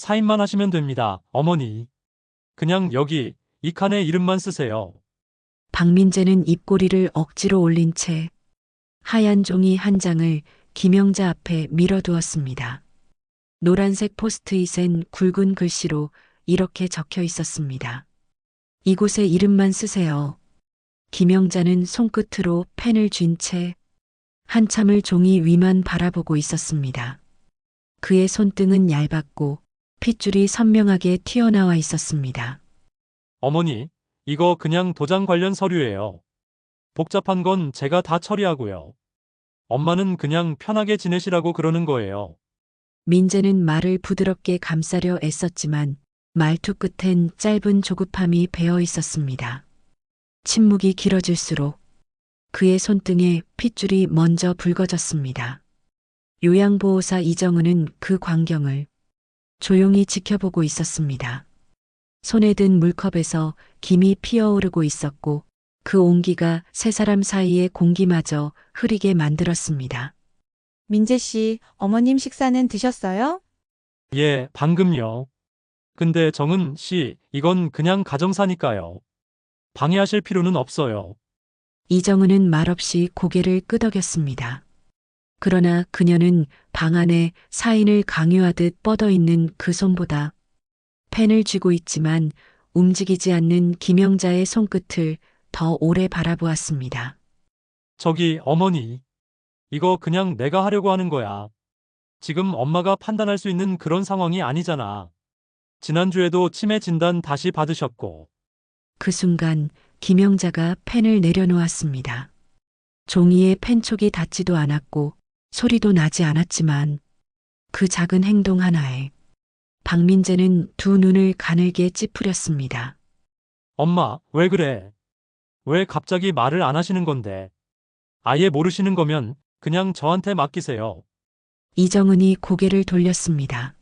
사인만 하시면 됩니다, 어머니. 그냥 여기 이 칸에 이름만 쓰세요. 박민재는 입꼬리를 억지로 올린 채 하얀 종이 한 장을 김영자 앞에 밀어두었습니다. 노란색 포스트잇엔 굵은 글씨로 이렇게 적혀 있었습니다. 이곳에 이름만 쓰세요. 김영자는 손끝으로 펜을 쥔 채 한참을 종이 위만 바라보고 있었습니다. 그의 손등은 얇았고 핏줄이 선명하게 튀어나와 있었습니다. 어머니, 이거 그냥 도장 관련 서류예요. 복잡한 건 제가 다 처리하고요. 엄마는 그냥 편하게 지내시라고 그러는 거예요. 민재는 말을 부드럽게 감싸려 애썼지만 말투 끝엔 짧은 조급함이 배어 있었습니다. 침묵이 길어질수록 그의 손등에 핏줄이 먼저 붉어졌습니다. 요양보호사 이정은은 그 광경을 조용히 지켜보고 있었습니다. 손에 든 물컵에서 김이 피어오르고 있었고 그 온기가 세 사람 사이의 공기마저 흐리게 만들었습니다. 민재 씨, 어머님 식사는 드셨어요? 예, 방금요. 근데 정은 씨, 이건 그냥 가정사니까요. 방해하실 필요는 없어요. 이정은은 말없이 고개를 끄덕였습니다. 그러나 그녀는 방 안에 사인을 강요하듯 뻗어 있는 그 손보다 펜을 쥐고 있지만 움직이지 않는 김영자의 손끝을 더 오래 바라보았습니다. 저기, 어머니. 이거 그냥 내가 하려고 하는 거야. 지금 엄마가 판단할 수 있는 그런 상황이 아니잖아. 지난주에도 치매 진단 다시 받으셨고. 그 순간 김영자가 펜을 내려놓았습니다. 종이에 펜촉이 닿지도 않았고 소리도 나지 않았지만 그 작은 행동 하나에 박민재는 두 눈을 가늘게 찌푸렸습니다. 엄마, 왜 그래? 왜 갑자기 말을 안 하시는 건데? 아예 모르시는 거면 그냥 저한테 맡기세요. 이정은이 고개를 돌렸습니다.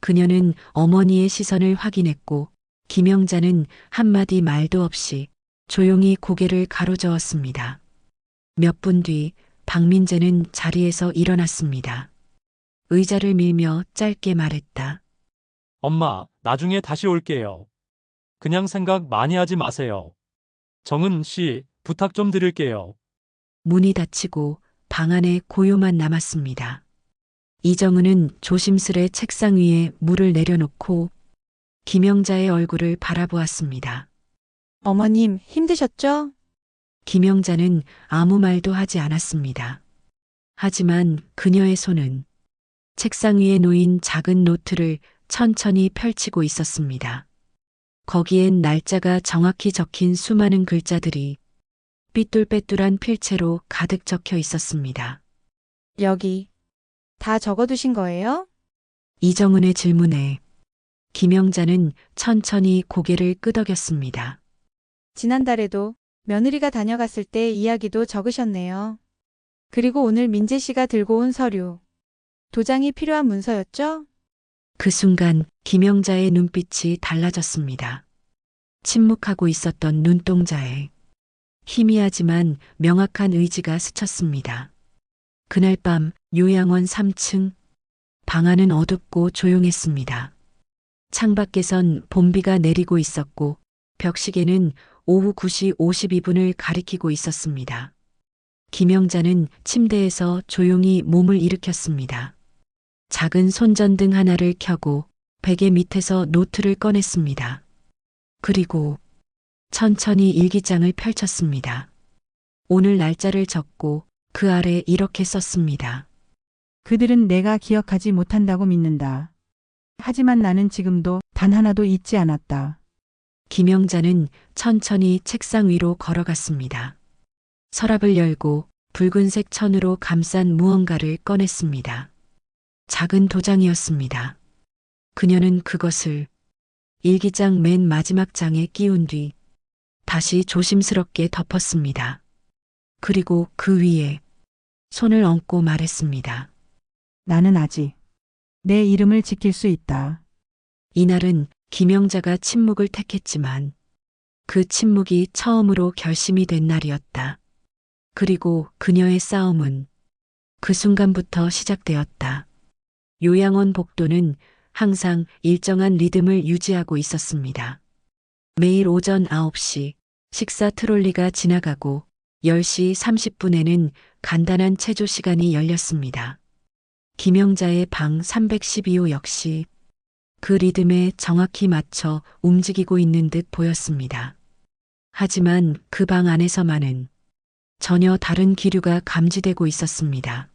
그녀는 어머니의 시선을 확인했고 김영자는 한마디 말도 없이 조용히 고개를 가로저었습니다. 몇 분 뒤 박민재는 자리에서 일어났습니다. 의자를 밀며 짧게 말했다. 엄마, 나중에 다시 올게요. 그냥 생각 많이 하지 마세요. 정은 씨, 부탁 좀 드릴게요. 문이 닫히고 방 안에 고요만 남았습니다. 이정은은 조심스레 책상 위에 물을 내려놓고 김영자의 얼굴을 바라보았습니다. 어머님, 힘드셨죠? 김영자는 아무 말도 하지 않았습니다. 하지만 그녀의 손은 책상 위에 놓인 작은 노트를 천천히 펼치고 있었습니다. 거기엔 날짜가 정확히 적힌 수많은 글자들이 삐뚤빼뚤한 필체로 가득 적혀 있었습니다. 여기. 다 적어두신 거예요? 이정은의 질문에 김영자는 천천히 고개를 끄덕였습니다. 지난달에도 며느리가 다녀갔을 때 이야기도 적으셨네요. 그리고 오늘 민재 씨가 들고 온 서류. 도장이 필요한 문서였죠? 그 순간 김영자의 눈빛이 달라졌습니다. 침묵하고 있었던 눈동자에 희미하지만 명확한 의지가 스쳤습니다. 그날 밤 요양원 3층 방 안은 어둡고 조용했습니다. 창밖에선 봄비가 내리고 있었고 벽시계는 오후 9시 52분을 가리키고 있었습니다. 김영자는 침대에서 조용히 몸을 일으켰습니다. 작은 손전등 하나를 켜고 베개 밑에서 노트를 꺼냈습니다. 그리고 천천히 일기장을 펼쳤습니다. 오늘 날짜를 적고 그 아래 이렇게 썼습니다. 그들은 내가 기억하지 못한다고 믿는다. 하지만 나는 지금도 단 하나도 잊지 않았다. 김영자는 천천히 책상 위로 걸어갔습니다. 서랍을 열고 붉은색 천으로 감싼 무언가를 꺼냈습니다. 작은 도장이었습니다. 그녀는 그것을 일기장 맨 마지막 장에 끼운 뒤 다시 조심스럽게 덮었습니다. 그리고 그 위에 손을 얹고 말했습니다. 나는 아직 내 이름을 지킬 수 있다. 이날은 김영자가 침묵을 택했지만 그 침묵이 처음으로 결심이 된 날이었다. 그리고 그녀의 싸움은 그 순간부터 시작되었다. 요양원 복도는 항상 일정한 리듬을 유지하고 있었습니다. 매일 오전 9시 식사 트롤리가 지나가고 10시 30분에는 간단한 체조 시간이 열렸습니다. 김영자의 방 312호 역시 그 리듬에 정확히 맞춰 움직이고 있는 듯 보였습니다. 하지만 그 방 안에서만은 전혀 다른 기류가 감지되고 있었습니다.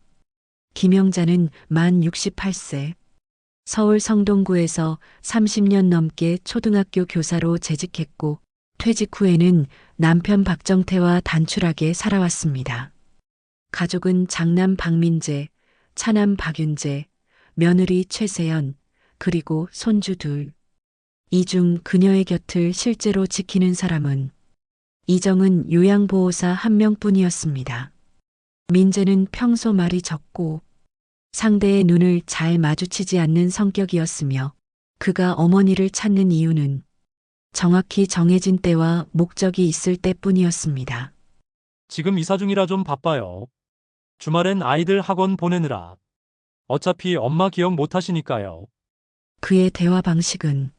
김영자는 만 68세, 서울 성동구에서 30년 넘게 초등학교 교사로 재직했고 퇴직 후에는 남편 박정태와 단출하게 살아왔습니다. 가족은 장남 박민재, 차남 박윤재, 며느리 최세연, 그리고 손주 둘. 이 중 그녀의 곁을 실제로 지키는 사람은 이정은 요양보호사 한 명뿐이었습니다. 민재는 평소 말이 적고 상대의 눈을 잘 마주치지 않는 성격이었으며 그가 어머니를 찾는 이유는 정확히 정해진 때와 목적이 있을 때뿐이었습니다. 지금 이사 중이라 좀 바빠요. 주말엔 아이들 학원 보내느라. 어차피 엄마 기억 못 하시니까요. 그의 대화 방식은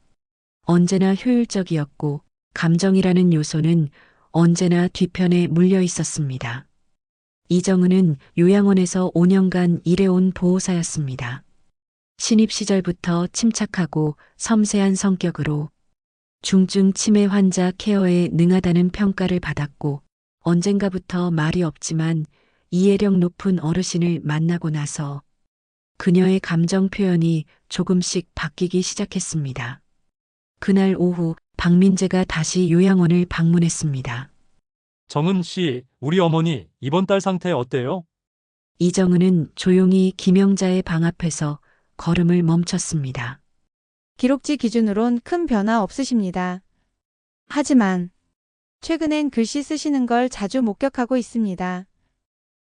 언제나 효율적이었고 감정이라는 요소는 언제나 뒤편에 물려 있었습니다. 이정은은 요양원에서 5년간 일해온 보호사였습니다. 신입 시절부터 침착하고 섬세한 성격으로 중증 치매 환자 케어에 능하다는 평가를 받았고 언젠가부터 말이 없지만 이해력 높은 어르신을 만나고 나서 그녀의 감정 표현이 조금씩 바뀌기 시작했습니다. 그날 오후 박민재가 다시 요양원을 방문했습니다. 정은 씨, 우리 어머니 이번 달 상태 어때요? 이정은은 조용히 김영자의 방 앞에서 걸음을 멈췄습니다. 기록지 기준으론 큰 변화 없으십니다. 하지만 최근엔 글씨 쓰시는 걸 자주 목격하고 있습니다.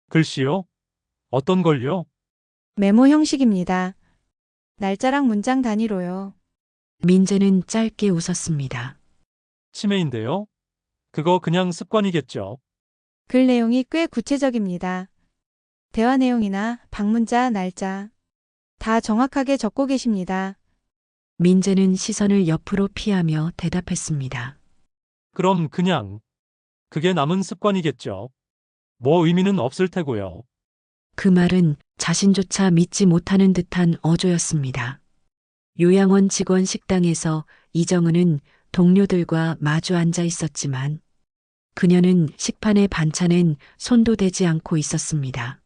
글씨요? 어떤 걸요? 메모 형식입니다. 날짜랑 문장 단위로요. 민재는 짧게 웃었습니다. 치매인데요? 그거 그냥 습관이겠죠. 글 내용이 꽤 구체적입니다. 대화 내용이나 방문자, 날짜 다 정확하게 적고 계십니다. 민재는 시선을 옆으로 피하며 대답했습니다. 그럼 그냥 그게 남은 습관이겠죠. 뭐 의미는 없을 테고요. 그 말은 자신조차 믿지 못하는 듯한 어조였습니다. 요양원 직원 식당에서 이정은은 동료들과 마주 앉아 있었지만 그녀는 식판의 반찬엔 손도 대지 않고 있었습니다.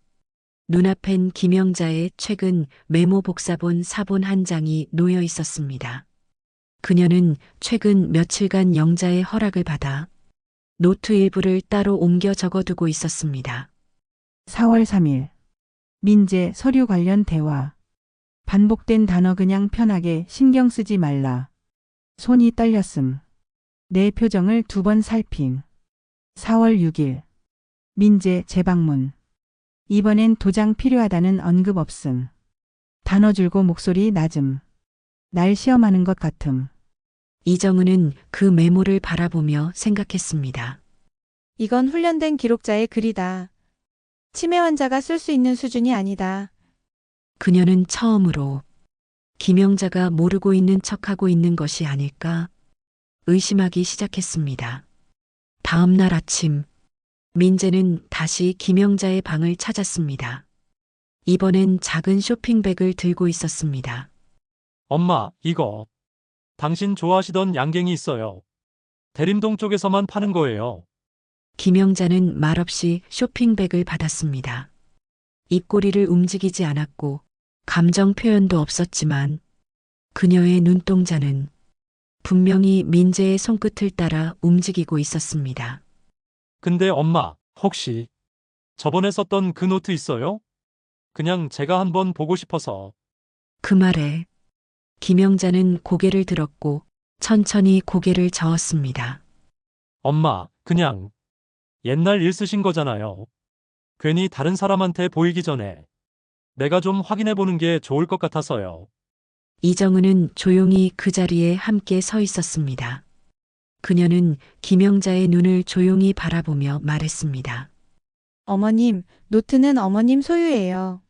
눈앞엔 김영자의 최근 메모 복사본 사본 한 장이 놓여 있었습니다. 그녀는 최근 며칠간 영자의 허락을 받아 노트 일부를 따로 옮겨 적어두고 있었습니다. 4월 3일. 민재 서류 관련 대화. 반복된 단어 그냥 편하게 신경 쓰지 말라. 손이 떨렸음. 내 표정을 2번 살핌. 4월 6일. 민재 재방문. 이번엔 도장 필요하다는 언급 없음. 단어 줄고 목소리 낮음. 날 시험하는 것 같음. 이정은은 그 메모를 바라보며 생각했습니다. 이건 훈련된 기록자의 글이다. 치매 환자가 쓸 수 있는 수준이 아니다. 그녀는 처음으로 김영자가 모르고 있는 척하고 있는 것이 아닐까 의심하기 시작했습니다. 다음 날 아침, 민재는 다시 김영자의 방을 찾았습니다. 이번엔 작은 쇼핑백을 들고 있었습니다. 엄마, 이거. 당신 좋아하시던 양갱이 있어요. 대림동 쪽에서만 파는 거예요. 김영자는 말없이 쇼핑백을 받았습니다. 입꼬리를 움직이지 않았고 감정 표현도 없었지만 그녀의 눈동자는 분명히 민재의 손끝을 따라 움직이고 있었습니다. 근데 엄마, 혹시 저번에 썼던 그 노트 있어요? 그냥 제가 한번 보고 싶어서. 그 말에 김영자는 고개를 들었고 천천히 고개를 저었습니다. 엄마, 그냥 옛날 일 쓰신 거잖아요. 괜히 다른 사람한테 보이기 전에 내가 좀 확인해 보는 게 좋을 것 같아서요. 이정은은 조용히 그 자리에 함께 서 있었습니다. 그녀는 김영자의 눈을 조용히 바라보며 말했습니다. 어머님, 노트는 어머님 소유예요.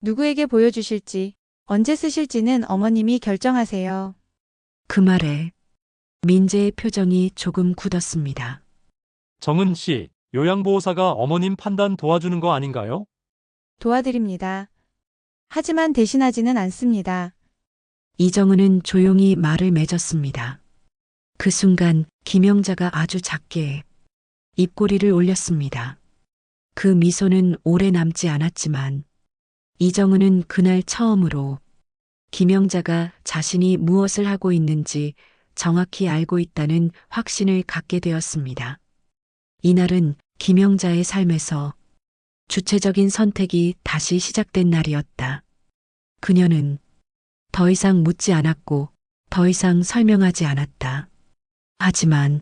누구에게 보여주실지 언제 쓰실지는 어머님이 결정하세요. 그 말에 민재의 표정이 조금 굳었습니다. 정은 씨, 요양보호사가 어머님 판단 도와주는 거 아닌가요? 도와드립니다. 하지만 대신하지는 않습니다. 이정은은 조용히 말을 맺었습니다. 그 순간 김영자가 아주 작게 입꼬리를 올렸습니다. 그 미소는 오래 남지 않았지만 이정은은 그날 처음으로 김영자가 자신이 무엇을 하고 있는지 정확히 알고 있다는 확신을 갖게 되었습니다. 이날은 김영자의 삶에서 주체적인 선택이 다시 시작된 날이었다. 그녀는 더 이상 묻지 않았고 더 이상 설명하지 않았다. 하지만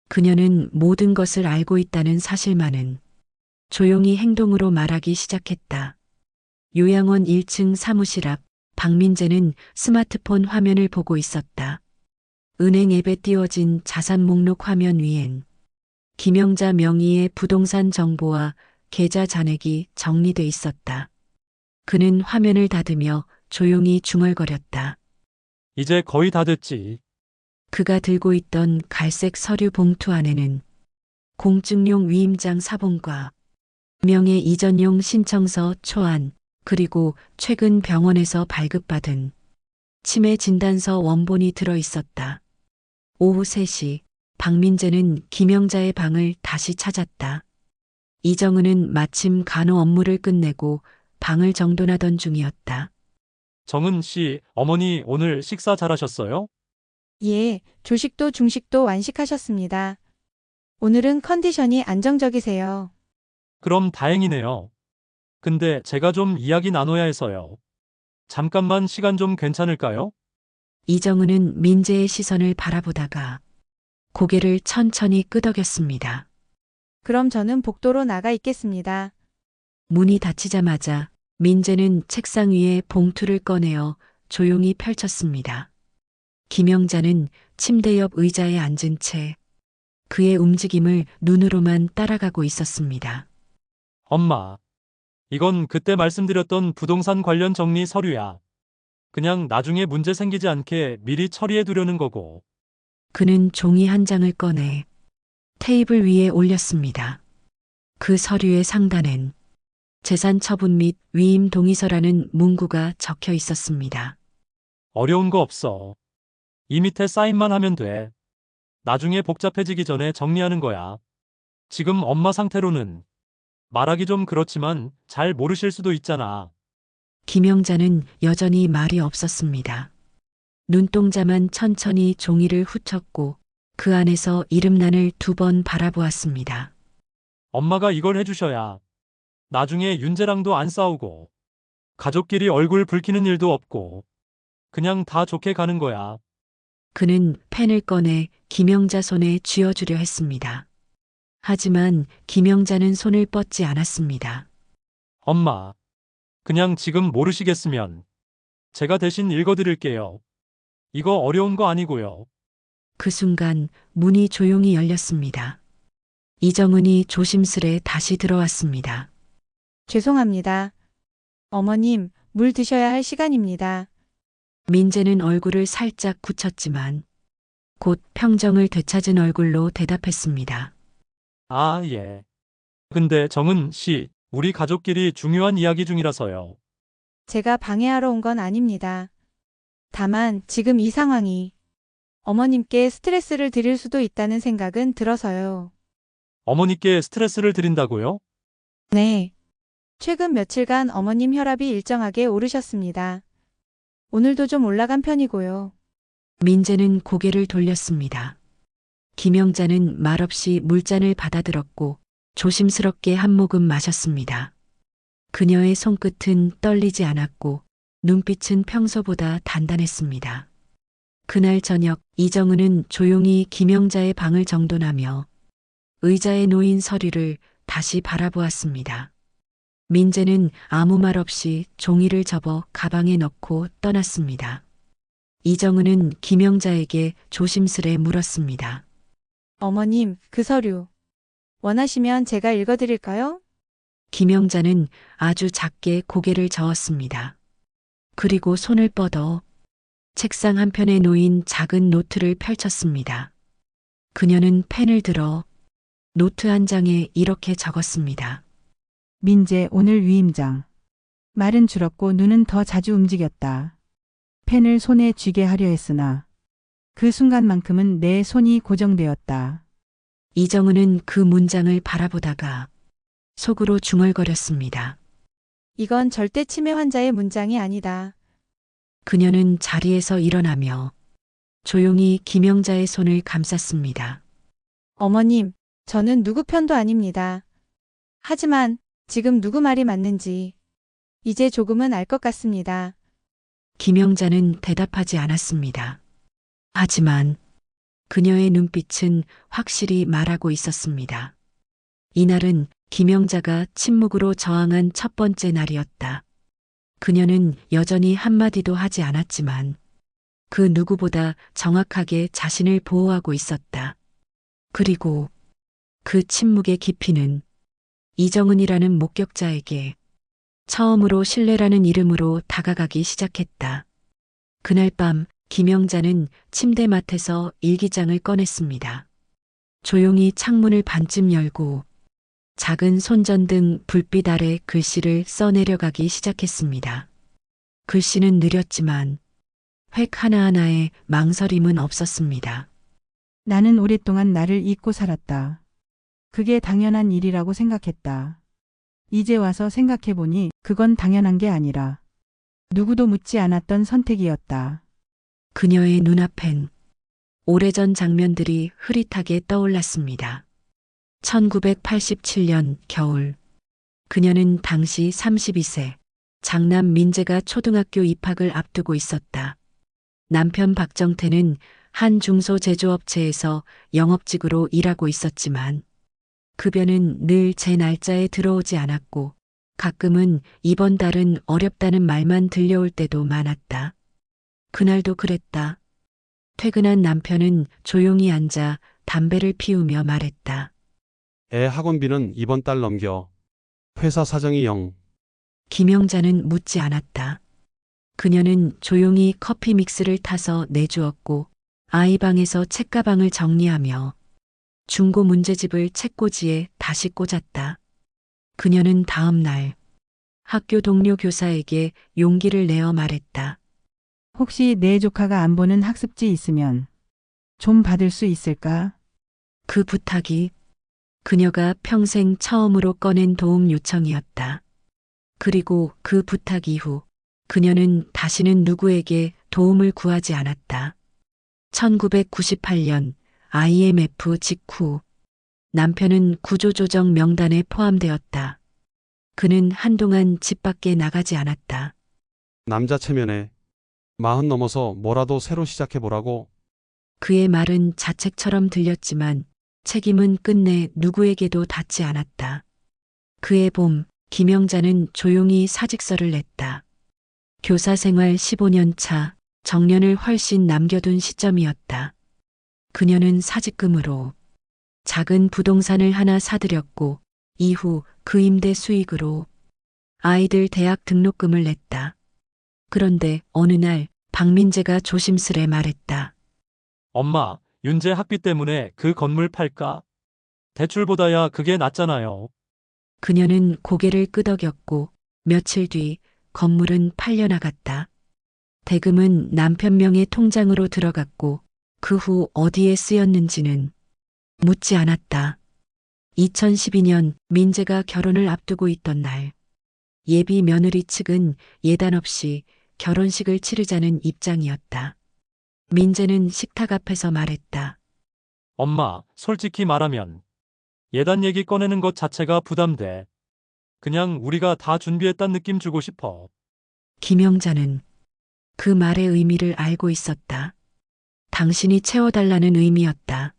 그녀는 모든 것을 알고 있다는 사실만은 조용히 행동으로 말하기 시작했다. 요양원 1층 사무실 앞 박민재는 스마트폰 화면을 보고 있었다. 은행 앱에 띄워진 자산 목록 화면 위엔 김영자 명의의 부동산 정보와 계좌 잔액이 정리돼 있었다. 그는 화면을 닫으며 조용히 중얼거렸다. 이제 거의 다 됐지. 그가 들고 있던 갈색 서류 봉투 안에는 공증용 위임장 사본과 명의 이전용 신청서 초안, 그리고 최근 병원에서 발급받은 치매 진단서 원본이 들어 있었다. 오후 3시 박민재는 김영자의 방을 다시 찾았다. 이정은은 마침 간호 업무를 끝내고 방을 정돈하던 중이었다. 정은 씨, 어머니 오늘 식사 잘하셨어요? 예, 조식도 중식도 완식하셨습니다. 오늘은 컨디션이 안정적이세요. 그럼 다행이네요. 근데 제가 좀 이야기 나눠야 해서요. 잠깐만 시간 좀 괜찮을까요? 이정은은 민재의 시선을 바라보다가 고개를 천천히 끄덕였습니다. 그럼 저는 복도로 나가 있겠습니다. 문이 닫히자마자 민재는 책상 위에 봉투를 꺼내어 조용히 펼쳤습니다. 김영자는 침대 옆 의자에 앉은 채 그의 움직임을 눈으로만 따라가고 있었습니다. 엄마, 이건 그때 말씀드렸던 부동산 관련 정리 서류야. 그냥 나중에 문제 생기지 않게 미리 처리해 두려는 거고. 그는 종이 한 장을 꺼내 테이블 위에 올렸습니다. 그 서류의 상단엔 재산 처분 및 위임 동의서라는 문구가 적혀 있었습니다. 어려운 거 없어. 이 밑에 사인만 하면 돼. 나중에 복잡해지기 전에 정리하는 거야. 지금 엄마 상태로는 말하기 좀 그렇지만 잘 모르실 수도 있잖아. 김영자는 여전히 말이 없었습니다. 눈동자만 천천히 종이를 훑었고 그 안에서 이름란을 2번 바라보았습니다. 엄마가 이걸 해주셔야 나중에 윤재랑도 안 싸우고 가족끼리 얼굴 붉히는 일도 없고 그냥 다 좋게 가는 거야. 그는 펜을 꺼내 김영자 손에 쥐어주려 했습니다. 하지만 김영자는 손을 뻗지 않았습니다. 엄마, 그냥 지금 모르시겠으면 제가 대신 읽어드릴게요. 이거 어려운 거 아니고요. 그 순간 문이 조용히 열렸습니다. 이정은이 조심스레 다시 들어왔습니다. 죄송합니다. 어머님, 물 드셔야 할 시간입니다. 민재는 얼굴을 살짝 굳혔지만 곧 평정을 되찾은 얼굴로 대답했습니다. 아, 예. 근데 정은 씨, 우리 가족끼리 중요한 이야기 중이라서요. 제가 방해하러 온 건 아닙니다. 다만 지금 이 상황이 어머님께 스트레스를 드릴 수도 있다는 생각은 들어서요. 어머니께 스트레스를 드린다고요? 네. 최근 며칠간 어머님 혈압이 일정하게 오르셨습니다. 오늘도 좀 올라간 편이고요. 민재는 고개를 돌렸습니다. 김영자는 말없이 물잔을 받아들었고 조심스럽게 한 모금 마셨습니다. 그녀의 손끝은 떨리지 않았고 눈빛은 평소보다 단단했습니다. 그날 저녁 이정은은 조용히 김영자의 방을 정돈하며 의자에 놓인 서류를 다시 바라보았습니다. 민재는 아무 말 없이 종이를 접어 가방에 넣고 떠났습니다. 이정은은 김영자에게 조심스레 물었습니다. 어머님, 그 서류 원하시면 제가 읽어드릴까요? 김영자는 아주 작게 고개를 저었습니다. 그리고 손을 뻗어 책상 한편에 놓인 작은 노트를 펼쳤습니다. 그녀는 펜을 들어 노트 한 장에 이렇게 적었습니다. 민재 오늘 위임장. 말은 줄었고 눈은 더 자주 움직였다. 펜을 손에 쥐게 하려 했으나 그 순간만큼은 내 손이 고정되었다. 이정은은 그 문장을 바라보다가 속으로 중얼거렸습니다. 이건 절대 치매 환자의 문장이 아니다. 그녀는 자리에서 일어나며 조용히 김영자의 손을 감쌌습니다. 어머님, 저는 누구 편도 아닙니다. 하지만 지금 누구 말이 맞는지 이제 조금은 알 것 같습니다. 김영자는 대답하지 않았습니다. 하지만 그녀의 눈빛은 확실히 말하고 있었습니다. 이날은 김영자가 침묵으로 저항한 첫 번째 날이었다. 그녀는 여전히 한마디도 하지 않았지만 그 누구보다 정확하게 자신을 보호하고 있었다. 그리고 그 침묵의 깊이는 이정은이라는 목격자에게 처음으로 신뢰라는 이름으로 다가가기 시작했다. 그날 밤 김영자는 침대맡에서 일기장을 꺼냈습니다. 조용히 창문을 반쯤 열고 작은 손전등 불빛 아래 글씨를 써내려가기 시작했습니다. 글씨는 느렸지만 획 하나하나에 망설임은 없었습니다. 나는 오랫동안 나를 잊고 살았다. 그게 당연한 일이라고 생각했다. 이제 와서 생각해보니 그건 당연한 게 아니라 누구도 묻지 않았던 선택이었다. 그녀의 눈앞엔 오래전 장면들이 흐릿하게 떠올랐습니다. 1987년 겨울. 그녀는 당시 32세, 장남 민재가 초등학교 입학을 앞두고 있었다. 남편 박정태는 한 중소제조업체에서 영업직으로 일하고 있었지만 급여는 늘 제 날짜에 들어오지 않았고 가끔은 이번 달은 어렵다는 말만 들려올 때도 많았다. 그날도 그랬다. 퇴근한 남편은 조용히 앉아 담배를 피우며 말했다. 애 학원비는 이번 달 넘겨. 회사 사정이 영. 김영자는 묻지 않았다. 그녀는 조용히 커피 믹스를 타서 내주었고 아이 방에서 책가방을 정리하며 중고 문제집을 책꽂이에 다시 꽂았다. 그녀는 다음 날 학교 동료 교사에게 용기를 내어 말했다. 혹시 내 조카가 안 보는 학습지 있으면 좀 받을 수 있을까? 그 부탁이 그녀가 평생 처음으로 꺼낸 도움 요청이었다. 그리고 그 부탁 이후 그녀는 다시는 누구에게 도움을 구하지 않았다. 1998년 IMF 직후 남편은 구조조정 명단에 포함되었다. 그는 한동안 집 밖에 나가지 않았다. 남자 체면에 40 넘어서 뭐라도 새로 시작해보라고. 그의 말은 자책처럼 들렸지만 책임은 끝내 누구에게도 닿지 않았다. 그의 봄, 김영자는 조용히 사직서를 냈다. 교사 생활 15년 차, 정년을 훨씬 남겨둔 시점이었다. 그녀는 사직금으로 작은 부동산을 하나 사들였고 이후 그 임대 수익으로 아이들 대학 등록금을 냈다. 그런데 어느 날 박민재가 조심스레 말했다. 엄마, 윤재 학비 때문에 그 건물 팔까? 대출보다야 그게 낫잖아요. 그녀는 고개를 끄덕였고 며칠 뒤 건물은 팔려나갔다. 대금은 남편 명의 통장으로 들어갔고 그 후 어디에 쓰였는지는 묻지 않았다. 2012년 민재가 결혼을 앞두고 있던 날 예비 며느리 측은 예단 없이 결혼식을 치르자는 입장이었다. 민재는 식탁 앞에서 말했다. 엄마, 솔직히 말하면 예단 얘기 꺼내는 것 자체가 부담돼. 그냥 우리가 다 준비했단 느낌 주고 싶어. 김영자는 그 말의 의미를 알고 있었다. 당신이 채워달라는 의미였다.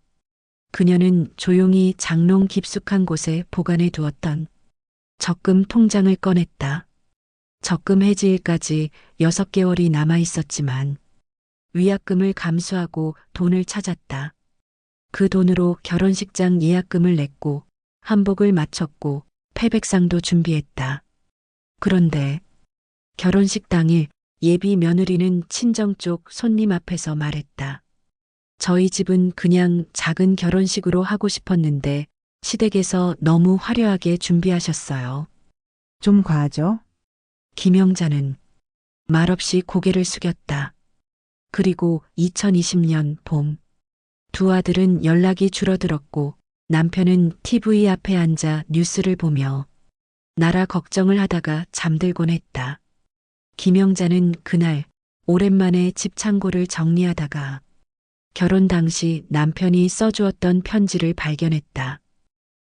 그녀는 조용히 장롱 깊숙한 곳에 보관해 두었던 적금 통장을 꺼냈다. 적금 해지일까지 6개월이 남아 있었지만 위약금을 감수하고 돈을 찾았다. 그 돈으로 결혼식장 예약금을 냈고 한복을 마쳤고 패백상도 준비했다. 그런데 결혼식 당일 예비 며느리는 친정 쪽 손님 앞에서 말했다. 저희 집은 그냥 작은 결혼식으로 하고 싶었는데 시댁에서 너무 화려하게 준비하셨어요. 좀 과하죠? 김영자는 말없이 고개를 숙였다. 그리고 2020년 봄, 두 아들은 연락이 줄어들었고 남편은 TV 앞에 앉아 뉴스를 보며 나라 걱정을 하다가 잠들곤 했다. 김영자는 그날 오랜만에 집 창고를 정리하다가 결혼 당시 남편이 써주었던 편지를 발견했다.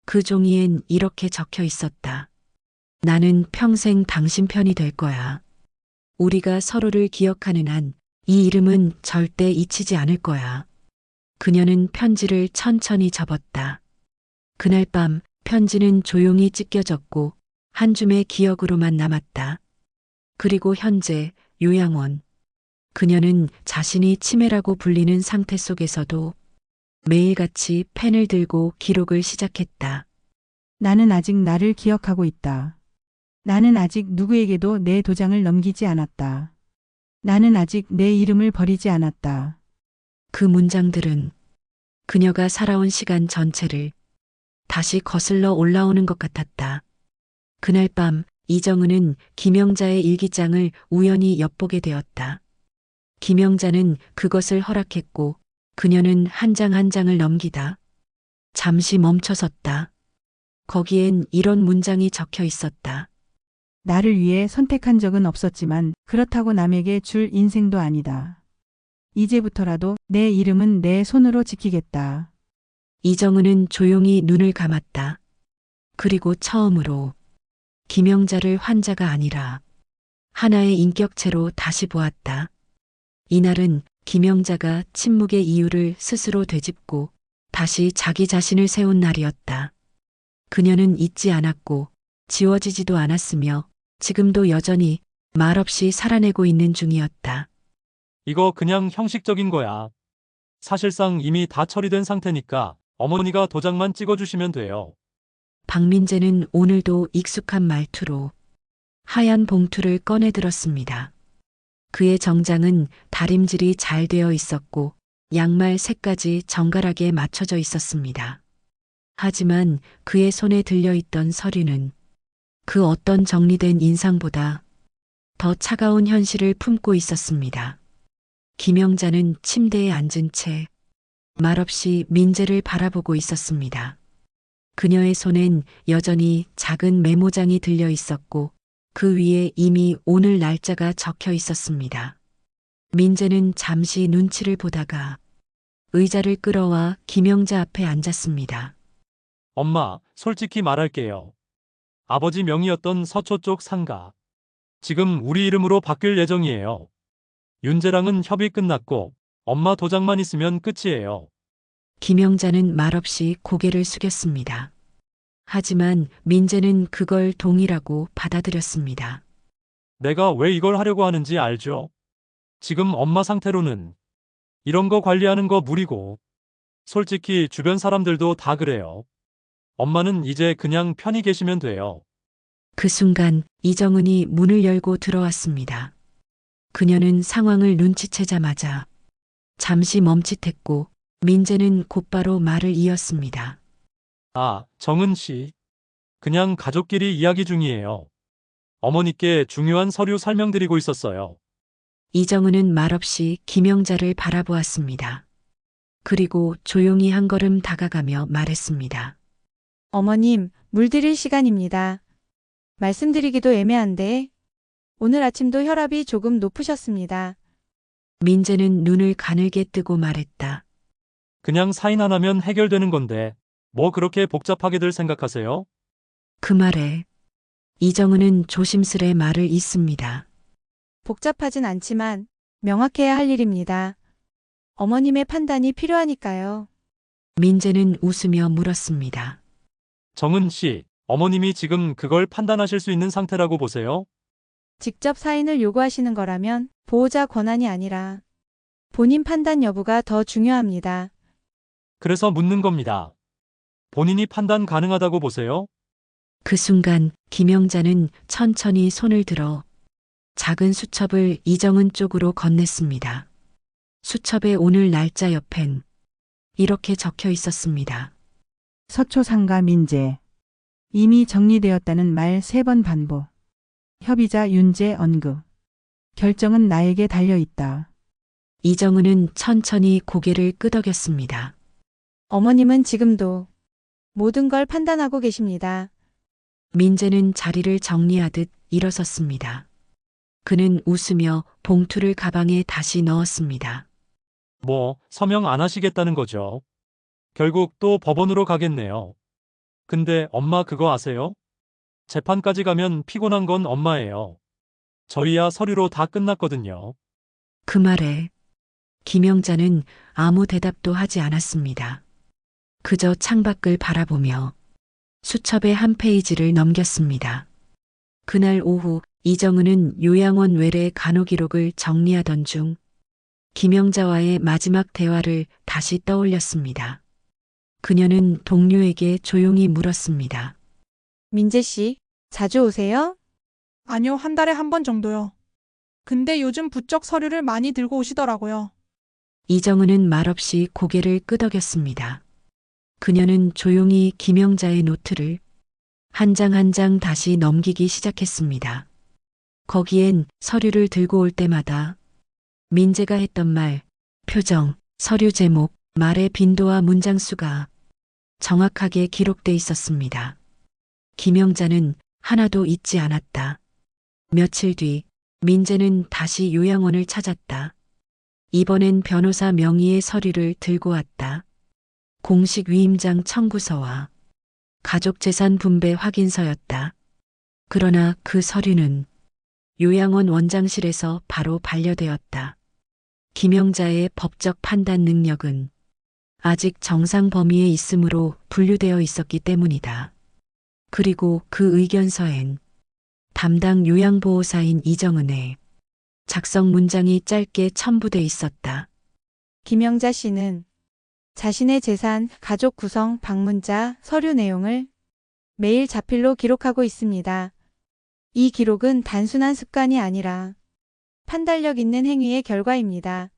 그 종이엔 이렇게 적혀 있었다. 나는 평생 당신 편이 될 거야. 우리가 서로를 기억하는 한 이 이름은 절대 잊히지 않을 거야. 그녀는 편지를 천천히 접었다. 그날 밤 편지는 조용히 찢겨졌고 한 줌의 기억으로만 남았다. 그리고 현재 요양원. 그녀는 자신이 치매라고 불리는 상태 속에서도 매일같이 펜을 들고 기록을 시작했다. 나는 아직 나를 기억하고 있다. 나는 아직 누구에게도 내 도장을 넘기지 않았다. 나는 아직 내 이름을 버리지 않았다. 그 문장들은 그녀가 살아온 시간 전체를 다시 거슬러 올라오는 것 같았다. 그날 밤 이정은은 김영자의 일기장을 우연히 엿보게 되었다. 김영자는 그것을 허락했고 그녀는 한 장 한 장을 넘기다 잠시 멈춰섰다. 거기엔 이런 문장이 적혀 있었다. 나를 위해 선택한 적은 없었지만 그렇다고 남에게 줄 인생도 아니다. 이제부터라도 내 이름은 내 손으로 지키겠다. 이정은은 조용히 눈을 감았다. 그리고 처음으로 김영자를 환자가 아니라 하나의 인격체로 다시 보았다. 이날은 김영자가 침묵의 이유를 스스로 되짚고 다시 자기 자신을 세운 날이었다. 그녀는 잊지 않았고 지워지지도 않았으며 지금도 여전히 말없이 살아내고 있는 중이었다. 이거 그냥 형식적인 거야. 사실상 이미 다 처리된 상태니까 어머니가 도장만 찍어주시면 돼요. 박민재는 오늘도 익숙한 말투로 하얀 봉투를 꺼내 들었습니다. 그의 정장은 다림질이 잘 되어 있었고 양말 색까지 정갈하게 맞춰져 있었습니다. 하지만 그의 손에 들려있던 서류는 그 어떤 정리된 인상보다 더 차가운 현실을 품고 있었습니다. 김영자는 침대에 앉은 채 말없이 민재를 바라보고 있었습니다. 그녀의 손엔 여전히 작은 메모장이 들려 있었고 그 위에 이미 오늘 날짜가 적혀 있었습니다. 민재는 잠시 눈치를 보다가 의자를 끌어와 김영자 앞에 앉았습니다. 엄마, 솔직히 말할게요. 아버지 명의였던 서초 쪽 상가. 지금 우리 이름으로 바뀔 예정이에요. 윤재랑은 협의 끝났고 엄마 도장만 있으면 끝이에요. 김영자는 말없이 고개를 숙였습니다. 하지만 민재는 그걸 동의라고 받아들였습니다. 내가 왜 이걸 하려고 하는지 알죠? 지금 엄마 상태로는 이런 거 관리하는 거 무리고 솔직히 주변 사람들도 다 그래요. 엄마는 이제 그냥 편히 계시면 돼요. 그 순간 이정은이 문을 열고 들어왔습니다. 그녀는 상황을 눈치채자마자 잠시 멈칫했고 민재는 곧바로 말을 이었습니다. 아, 정은 씨. 그냥 가족끼리 이야기 중이에요. 어머니께 중요한 서류 설명드리고 있었어요. 이정은은 말없이 김영자를 바라보았습니다. 그리고 조용히 한 걸음 다가가며 말했습니다. 어머님, 물 드릴 시간입니다. 말씀드리기도 애매한데 오늘 아침도 혈압이 조금 높으셨습니다. 민재는 눈을 가늘게 뜨고 말했다. 그냥 사인 하나면 해결되는 건데 뭐 그렇게 복잡하게들 생각하세요? 그 말에 이정은은 조심스레 말을 잇습니다. 복잡하진 않지만 명확해야 할 일입니다. 어머님의 판단이 필요하니까요. 민재는 웃으며 물었습니다. 정은 씨, 어머님이 지금 그걸 판단하실 수 있는 상태라고 보세요? 직접 사인을 요구하시는 거라면 보호자 권한이 아니라 본인 판단 여부가 더 중요합니다. 그래서 묻는 겁니다. 본인이 판단 가능하다고 보세요? 그 순간 김영자는 천천히 손을 들어 작은 수첩을 이정은 쪽으로 건넸습니다. 수첩의 오늘 날짜 옆엔 이렇게 적혀 있었습니다. 서초상가 민재. 이미 정리되었다는 말 3번 반복. 협의자 윤재 언급. 결정은 나에게 달려있다. 이정은은 천천히 고개를 끄덕였습니다. 어머님은 지금도 모든 걸 판단하고 계십니다. 민재는 자리를 정리하듯 일어섰습니다. 그는 웃으며 봉투를 가방에 다시 넣었습니다. 뭐, 서명 안 하시겠다는 거죠. 결국 또 법원으로 가겠네요. 근데 엄마 그거 아세요? 재판까지 가면 피곤한 건 엄마예요. 저희야 서류로 다 끝났거든요. 그 말에 김영자는 아무 대답도 하지 않았습니다. 그저 창밖을 바라보며 수첩의 한 페이지를 넘겼습니다. 그날 오후 이정은은 요양원 외래 간호기록을 정리하던 중 김영자와의 마지막 대화를 다시 떠올렸습니다. 그녀는 동료에게 조용히 물었습니다. 민재 씨, 자주 오세요? 아니요, 한 달에 한 번 정도요. 근데 요즘 부쩍 서류를 많이 들고 오시더라고요. 이정은은 말없이 고개를 끄덕였습니다. 그녀는 조용히 김영자의 노트를 한 장 한 장 다시 넘기기 시작했습니다. 거기엔 서류를 들고 올 때마다 민재가 했던 말, 표정, 서류 제목, 말의 빈도와 문장 수가 정확하게 기록돼 있었습니다. 김영자는 하나도 잊지 않았다. 며칠 뒤 민재는 다시 요양원을 찾았다. 이번엔 변호사 명의의 서류를 들고 왔다. 공식 위임장 청구서와 가족재산 분배 확인서였다. 그러나 그 서류는 요양원 원장실에서 바로 반려되었다. 김영자의 법적 판단 능력은 아직 정상 범위에 있으므로 분류되어 있었기 때문이다. 그리고 그 의견서엔 담당 요양보호사인 이정은의 작성 문장이 짧게 첨부돼 있었다. 김영자 씨는 자신의 재산, 가족 구성, 방문자, 서류 내용을 매일 자필로 기록하고 있습니다. 이 기록은 단순한 습관이 아니라 판단력 있는 행위의 결과입니다.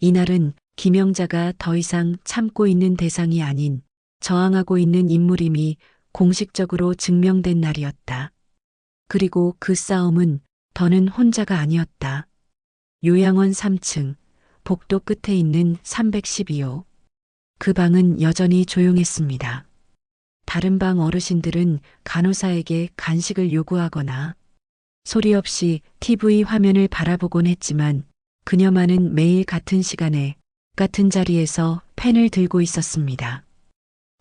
이날은 김영자가 더 이상 참고 있는 대상이 아닌 저항하고 있는 인물임이 공식적으로 증명된 날이었다. 그리고 그 싸움은 더는 혼자가 아니었다. 요양원 3층, 복도 끝에 있는 312호. 그 방은 여전히 조용했습니다. 다른 방 어르신들은 간호사에게 간식을 요구하거나 소리 없이 TV 화면을 바라보곤 했지만 그녀만은 매일 같은 시간에 같은 자리에서 펜을 들고 있었습니다.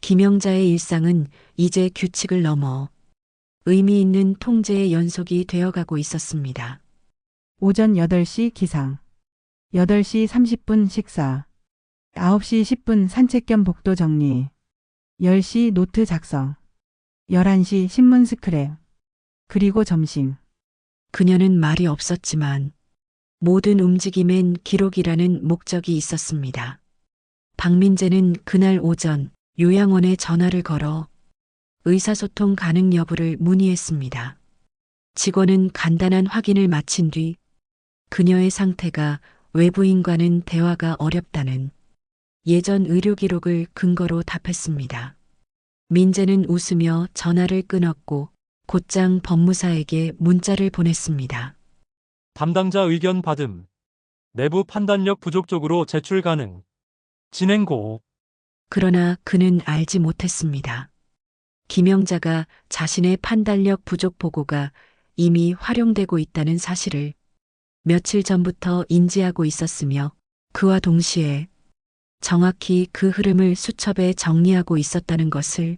김영자의 일상은 이제 규칙을 넘어 의미 있는 통제의 연속이 되어가고 있었습니다. 오전 8시 기상. 8시 30분 식사. 9시 10분 산책 겸 복도 정리. 10시 노트 작성. 11시 신문 스크랩. 그리고 점심. 그녀는 말이 없었지만 모든 움직임엔 기록이라는 목적이 있었습니다. 박민재는 그날 오전 요양원에 전화를 걸어 의사소통 가능 여부를 문의했습니다. 직원은 간단한 확인을 마친 뒤 그녀의 상태가 외부인과는 대화가 어렵다는 예전 의료 기록을 근거로 답했습니다. 민재는 웃으며 전화를 끊었고 곧장 법무사에게 문자를 보냈습니다. 담당자 의견 받음. 내부 판단력 부족 쪽으로 제출 가능. 진행 고. 그러나 그는 알지 못했습니다. 김영자가 자신의 판단력 부족 보고가 이미 활용되고 있다는 사실을 며칠 전부터 인지하고 있었으며 그와 동시에 정확히 그 흐름을 수첩에 정리하고 있었다는 것을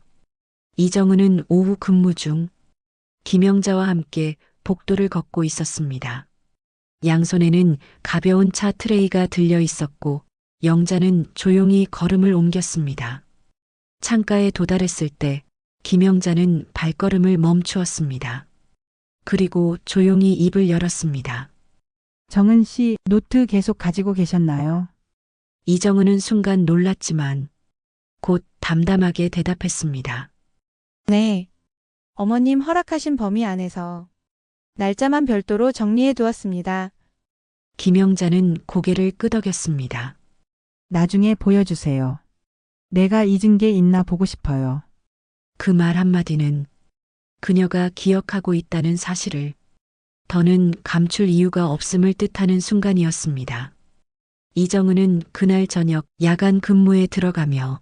이정은은 오후 근무 중 김영자와 함께 복도를 걷고 있었습니다. 양손에는 가벼운 차 트레이가 들려 있었고 영자는 조용히 걸음을 옮겼습니다. 창가에 도달했을 때 김영자는 발걸음을 멈추었습니다. 그리고 조용히 입을 열었습니다. 정은 씨, 노트 계속 가지고 계셨나요? 이정은은 순간 놀랐지만 곧 담담하게 대답했습니다. 네. 어머님 허락하신 범위 안에서 날짜만 별도로 정리해 두었습니다. 김영자는 고개를 끄덕였습니다. 나중에 보여주세요. 내가 잊은 게 있나 보고 싶어요. 그 말 한마디는 그녀가 기억하고 있다는 사실을 더는 감출 이유가 없음을 뜻하는 순간이었습니다. 이정은은 그날 저녁 야간 근무에 들어가며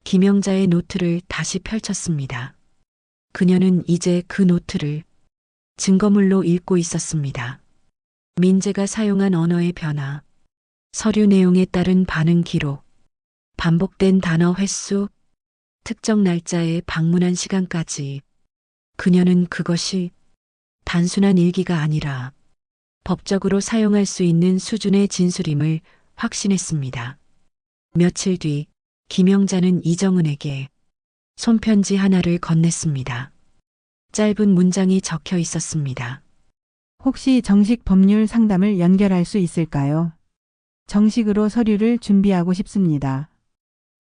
김영자의 노트를 다시 펼쳤습니다. 그녀는 이제 그 노트를 증거물로 읽고 있었습니다. 민재가 사용한 언어의 변화, 서류 내용에 따른 반응 기록, 반복된 단어 횟수, 특정 날짜에 방문한 시간까지 그녀는 그것이 단순한 일기가 아니라 법적으로 사용할 수 있는 수준의 진술임을 확신했습니다. 며칠 뒤 김영자는 이정은에게 손편지 하나를 건넸습니다. 짧은 문장이 적혀 있었습니다. 혹시 정식 법률 상담을 연결할 수 있을까요? 정식으로 서류를 준비하고 싶습니다.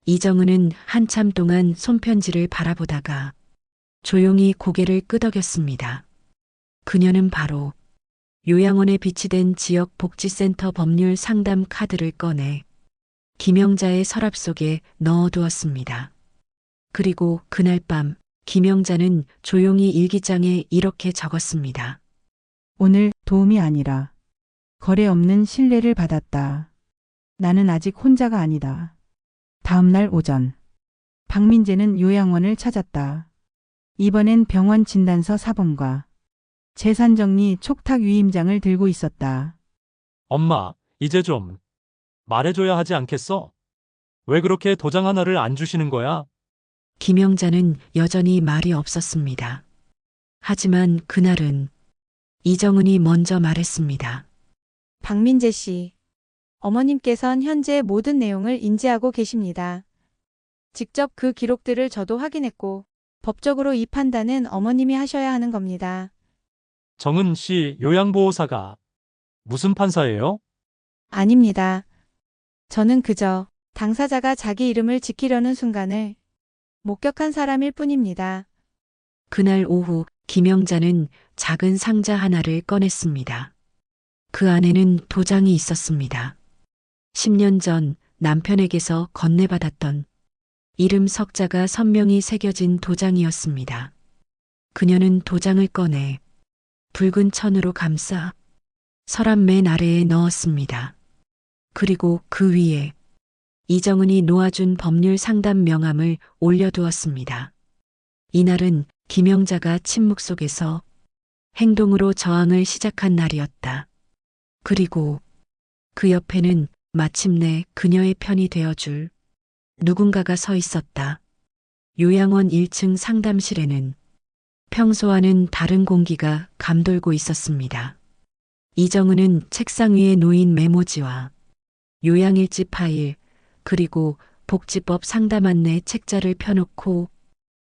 이정은은 한참 동안 손편지를 바라보다가 조용히 고개를 끄덕였습니다. 그녀는 바로 요양원에 비치된 지역복지센터 법률 상담 카드를 꺼내 김영자의 서랍 속에 넣어두었습니다. 그리고 그날 밤 김영자는 조용히 일기장에 이렇게 적었습니다. 오늘 도움이 아니라 거래 없는 신뢰를 받았다. 나는 아직 혼자가 아니다. 다음 날 오전 박민재는 요양원을 찾았다. 이번엔 병원 진단서 사본과 재산정리 촉탁 위임장을 들고 있었다. 엄마, 이제 좀 말해줘야 하지 않겠어? 왜 그렇게 도장 하나를 안 주시는 거야? 김영자는 여전히 말이 없었습니다. 하지만 그날은 이정은이 먼저 말했습니다. 박민재 씨, 어머님께선 현재 모든 내용을 인지하고 계십니다. 직접 그 기록들을 저도 확인했고 법적으로 이 판단은 어머님이 하셔야 하는 겁니다. 정은 씨 요양보호사가 무슨 판사예요? 아닙니다. 저는 그저 당사자가 자기 이름을 지키려는 순간을 목격한 사람일 뿐입니다. 그날 오후 김영자는 작은 상자 하나를 꺼냈습니다. 그 안에는 도장이 있었습니다. 10년 전 남편에게서 건네받았던 이름 석자가 선명히 새겨진 도장이었습니다. 그녀는 도장을 꺼내 붉은 천으로 감싸 서랍 맨 아래에 넣었습니다. 그리고 그 위에 이정은이 놓아준 법률 상담 명함을 올려두었습니다. 이날은 김영자가 침묵 속에서 행동으로 저항을 시작한 날이었다. 그리고 그 옆에는 마침내 그녀의 편이 되어줄 누군가가 서 있었다. 요양원 1층 상담실에는 평소와는 다른 공기가 감돌고 있었습니다. 이정은은 책상 위에 놓인 메모지와 요양일지 파일, 그리고 복지법 상담 안내 책자를 펴놓고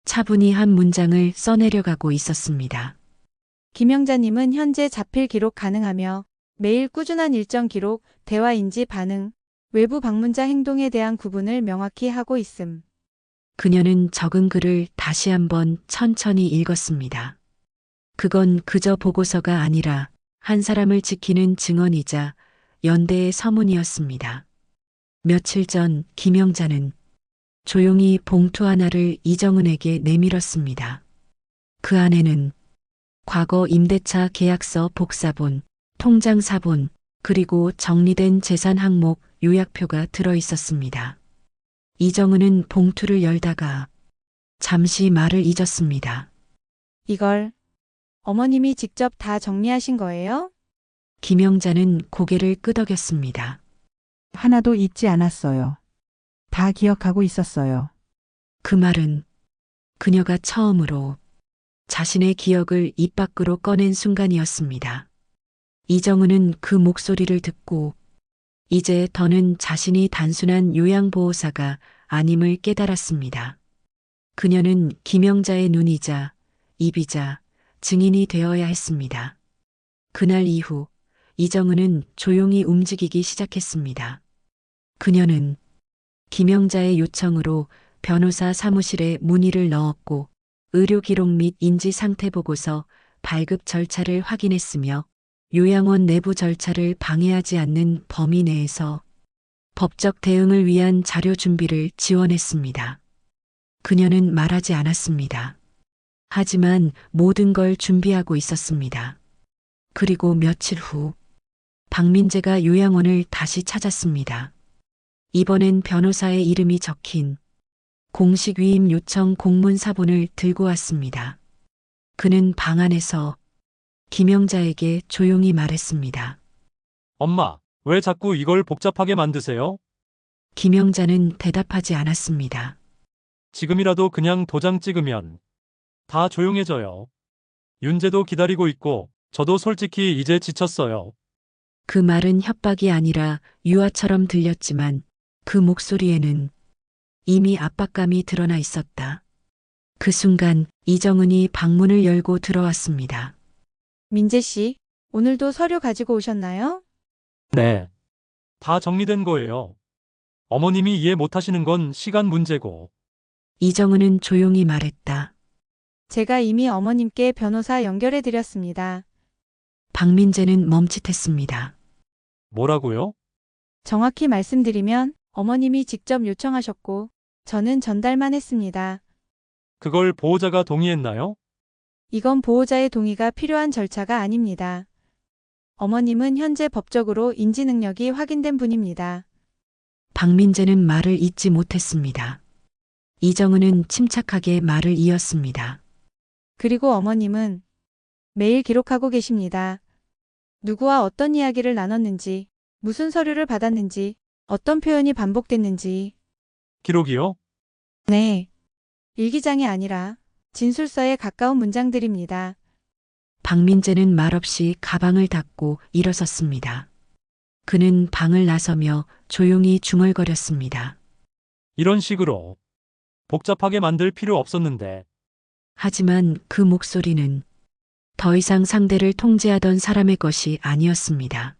차분히 한 문장을 써내려가고 있었습니다. 김영자님은 현재 자필 기록 가능하며 매일 꾸준한 일정 기록, 대화 인지 반응, 외부 방문자 행동에 대한 구분을 명확히 하고 있음. 그녀는 적은 글을 다시 한번 천천히 읽었습니다. 그건 그저 보고서가 아니라 한 사람을 지키는 증언이자 연대의 서문이었습니다. 며칠 전 김영자는 조용히 봉투 하나를 이정은에게 내밀었습니다. 그 안에는 과거 임대차 계약서 복사본, 통장 사본, 그리고 정리된 재산 항목 요약표가 들어 있었습니다. 이정은은 봉투를 열다가 잠시 말을 잊었습니다. 이걸 어머님이 직접 다 정리하신 거예요? 김영자는 고개를 끄덕였습니다. 하나도 잊지 않았어요. 다 기억하고 있었어요. 그 말은 그녀가 처음으로 자신의 기억을 입 밖으로 꺼낸 순간이었습니다. 이정은은 그 목소리를 듣고 이제 더는 자신이 단순한 요양보호사가 아님을 깨달았습니다. 그녀는 김영자의 눈이자 입이자 증인이 되어야 했습니다. 그날 이후 이정은은 조용히 움직이기 시작했습니다. 그녀는 김영자의 요청으로 변호사 사무실에 문의를 넣었고 의료 기록 및 인지 상태 보고서 발급 절차를 확인했으며 요양원 내부 절차를 방해하지 않는 범위 내에서 법적 대응을 위한 자료 준비를 지원했습니다. 그녀는 말하지 않았습니다. 하지만 모든 걸 준비하고 있었습니다. 그리고 며칠 후 박민재가 요양원을 다시 찾았습니다. 이번엔 변호사의 이름이 적힌 공식 위임 요청 공문 사본을 들고 왔습니다. 그는 방 안에서 김영자에게 조용히 말했습니다. 엄마, 왜 자꾸 이걸 복잡하게 만드세요? 김영자는 대답하지 않았습니다. 지금이라도 그냥 도장 찍으면 다 조용해져요. 윤재도 기다리고 있고 저도 솔직히 이제 지쳤어요. 그 말은 협박이 아니라 유아처럼 들렸지만 그 목소리에는 이미 압박감이 드러나 있었다. 그 순간 이정은이 방문을 열고 들어왔습니다. 민재 씨, 오늘도 서류 가지고 오셨나요? 네. 다 정리된 거예요. 어머님이 이해 못하시는 건 시간 문제고. 이정은은 조용히 말했다. 제가 이미 어머님께 변호사 연결해 드렸습니다. 박민재는 멈칫했습니다. 뭐라고요? 정확히 말씀드리면 어머님이 직접 요청하셨고 저는 전달만 했습니다. 그걸 보호자가 동의했나요? 이건 보호자의 동의가 필요한 절차가 아닙니다. 어머님은 현재 법적으로 인지 능력이 확인된 분입니다. 박민재는 말을 잇지 못했습니다. 이정은은 침착하게 말을 이었습니다. 그리고 어머님은 매일 기록하고 계십니다. 누구와 어떤 이야기를 나눴는지, 무슨 서류를 받았는지, 어떤 표현이 반복됐는지. 기록이요? 네. 일기장이 아니라 진술서에 가까운 문장들입니다. 박민재는 말없이 가방을 닫고 일어섰습니다. 그는 방을 나서며 조용히 중얼거렸습니다. 이런 식으로 복잡하게 만들 필요 없었는데. 하지만 그 목소리는 더 이상 상대를 통제하던 사람의 것이 아니었습니다.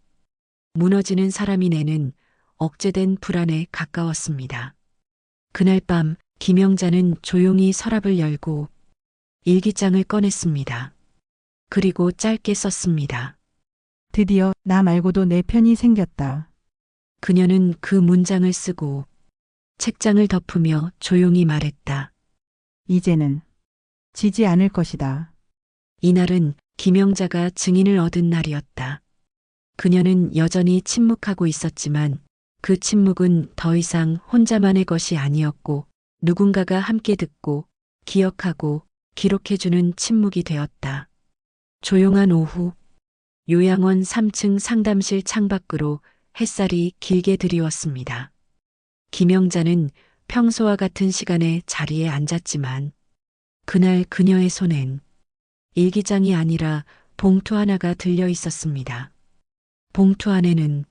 무너지는 사람이 내는 억제된 불안에 가까웠습니다. 그날 밤 김영자는 조용히 서랍을 열고 일기장을 꺼냈습니다. 그리고 짧게 썼습니다. 드디어 나 말고도 내 편이 생겼다. 그녀는 그 문장을 쓰고 책장을 덮으며 조용히 말했다. 이제는 지지 않을 것이다. 이날은 김영자가 증인을 얻은 날이었다. 그녀는 여전히 침묵하고 있었지만 그 침묵은 더 이상 혼자만의 것이 아니었고 누군가가 함께 듣고 기억하고 기록해주는 침묵이 되었다. 조용한 오후, 요양원 3층 상담실 창밖으로 햇살이 길게 드리웠습니다. 김영자는 평소와 같은 시간에 자리에 앉았지만 그날 그녀의 손엔 일기장이 아니라 봉투 하나가 들려 있었습니다. 봉투 안에는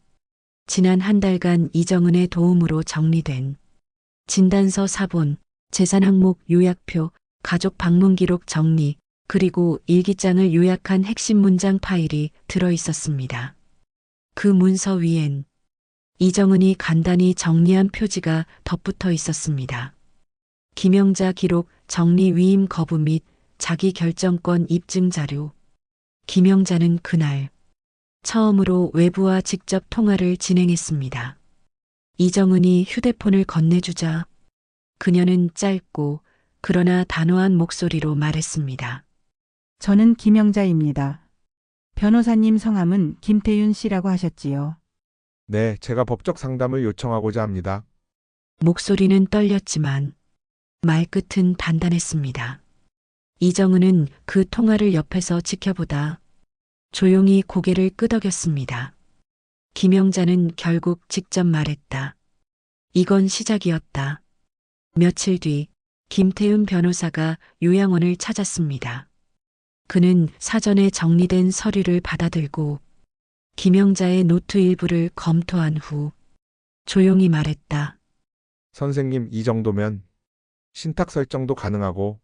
지난 한 달간 이정은의 도움으로 정리된 진단서 사본, 재산 항목 요약표, 가족 방문 기록 정리, 그리고 일기장을 요약한 핵심 문장 파일이 들어 있었습니다. 그 문서 위엔 이정은이 간단히 정리한 표지가 덧붙어 있었습니다. 김영자 기록 정리 위임 거부 및 자기 결정권 입증 자료. 김영자는 그날 처음으로 외부와 직접 통화를 진행했습니다. 이정은이 휴대폰을 건네주자 그녀는 짧고 그러나 단호한 목소리로 말했습니다. 저는 김영자입니다. 변호사님 성함은 김태윤 씨라고 하셨지요. 네, 제가 법적 상담을 요청하고자 합니다. 목소리는 떨렸지만 말끝은 단단했습니다. 이정은은 그 통화를 옆에서 지켜보다 조용히 고개를 끄덕였습니다. 김영자는 결국 직접 말했다. 이건 시작이었다. 며칠 뒤 김태윤 변호사가 요양원을 찾았습니다. 그는 사전에 정리된 서류를 받아들고 김영자의 노트 일부를 검토한 후 조용히 말했다. 선생님, 이 정도면 신탁 설정도 가능하고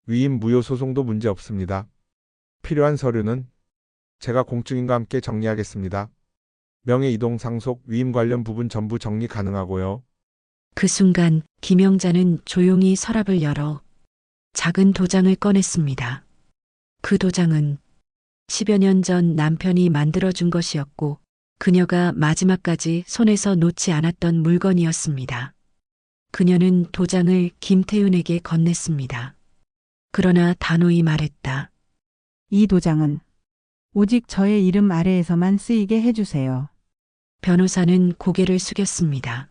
위임 무효 소송도 문제 없습니다. 필요한 서류는 제가 공증인과 함께 정리하겠습니다. 명예 이동 상속 위임 관련 부분 전부 정리 가능하고요. 그 순간 김영자는 조용히 서랍을 열어 작은 도장을 꺼냈습니다. 그 도장은 10여 년 전 남편이 만들어준 것이었고 그녀가 마지막까지 손에서 놓지 않았던 물건이었습니다. 그녀는 도장을 김태윤에게 건넸습니다. 그러나 단호히 말했다. 이 도장은 오직 저의 이름 아래에서만 쓰이게 해주세요. 변호사는 고개를 숙였습니다.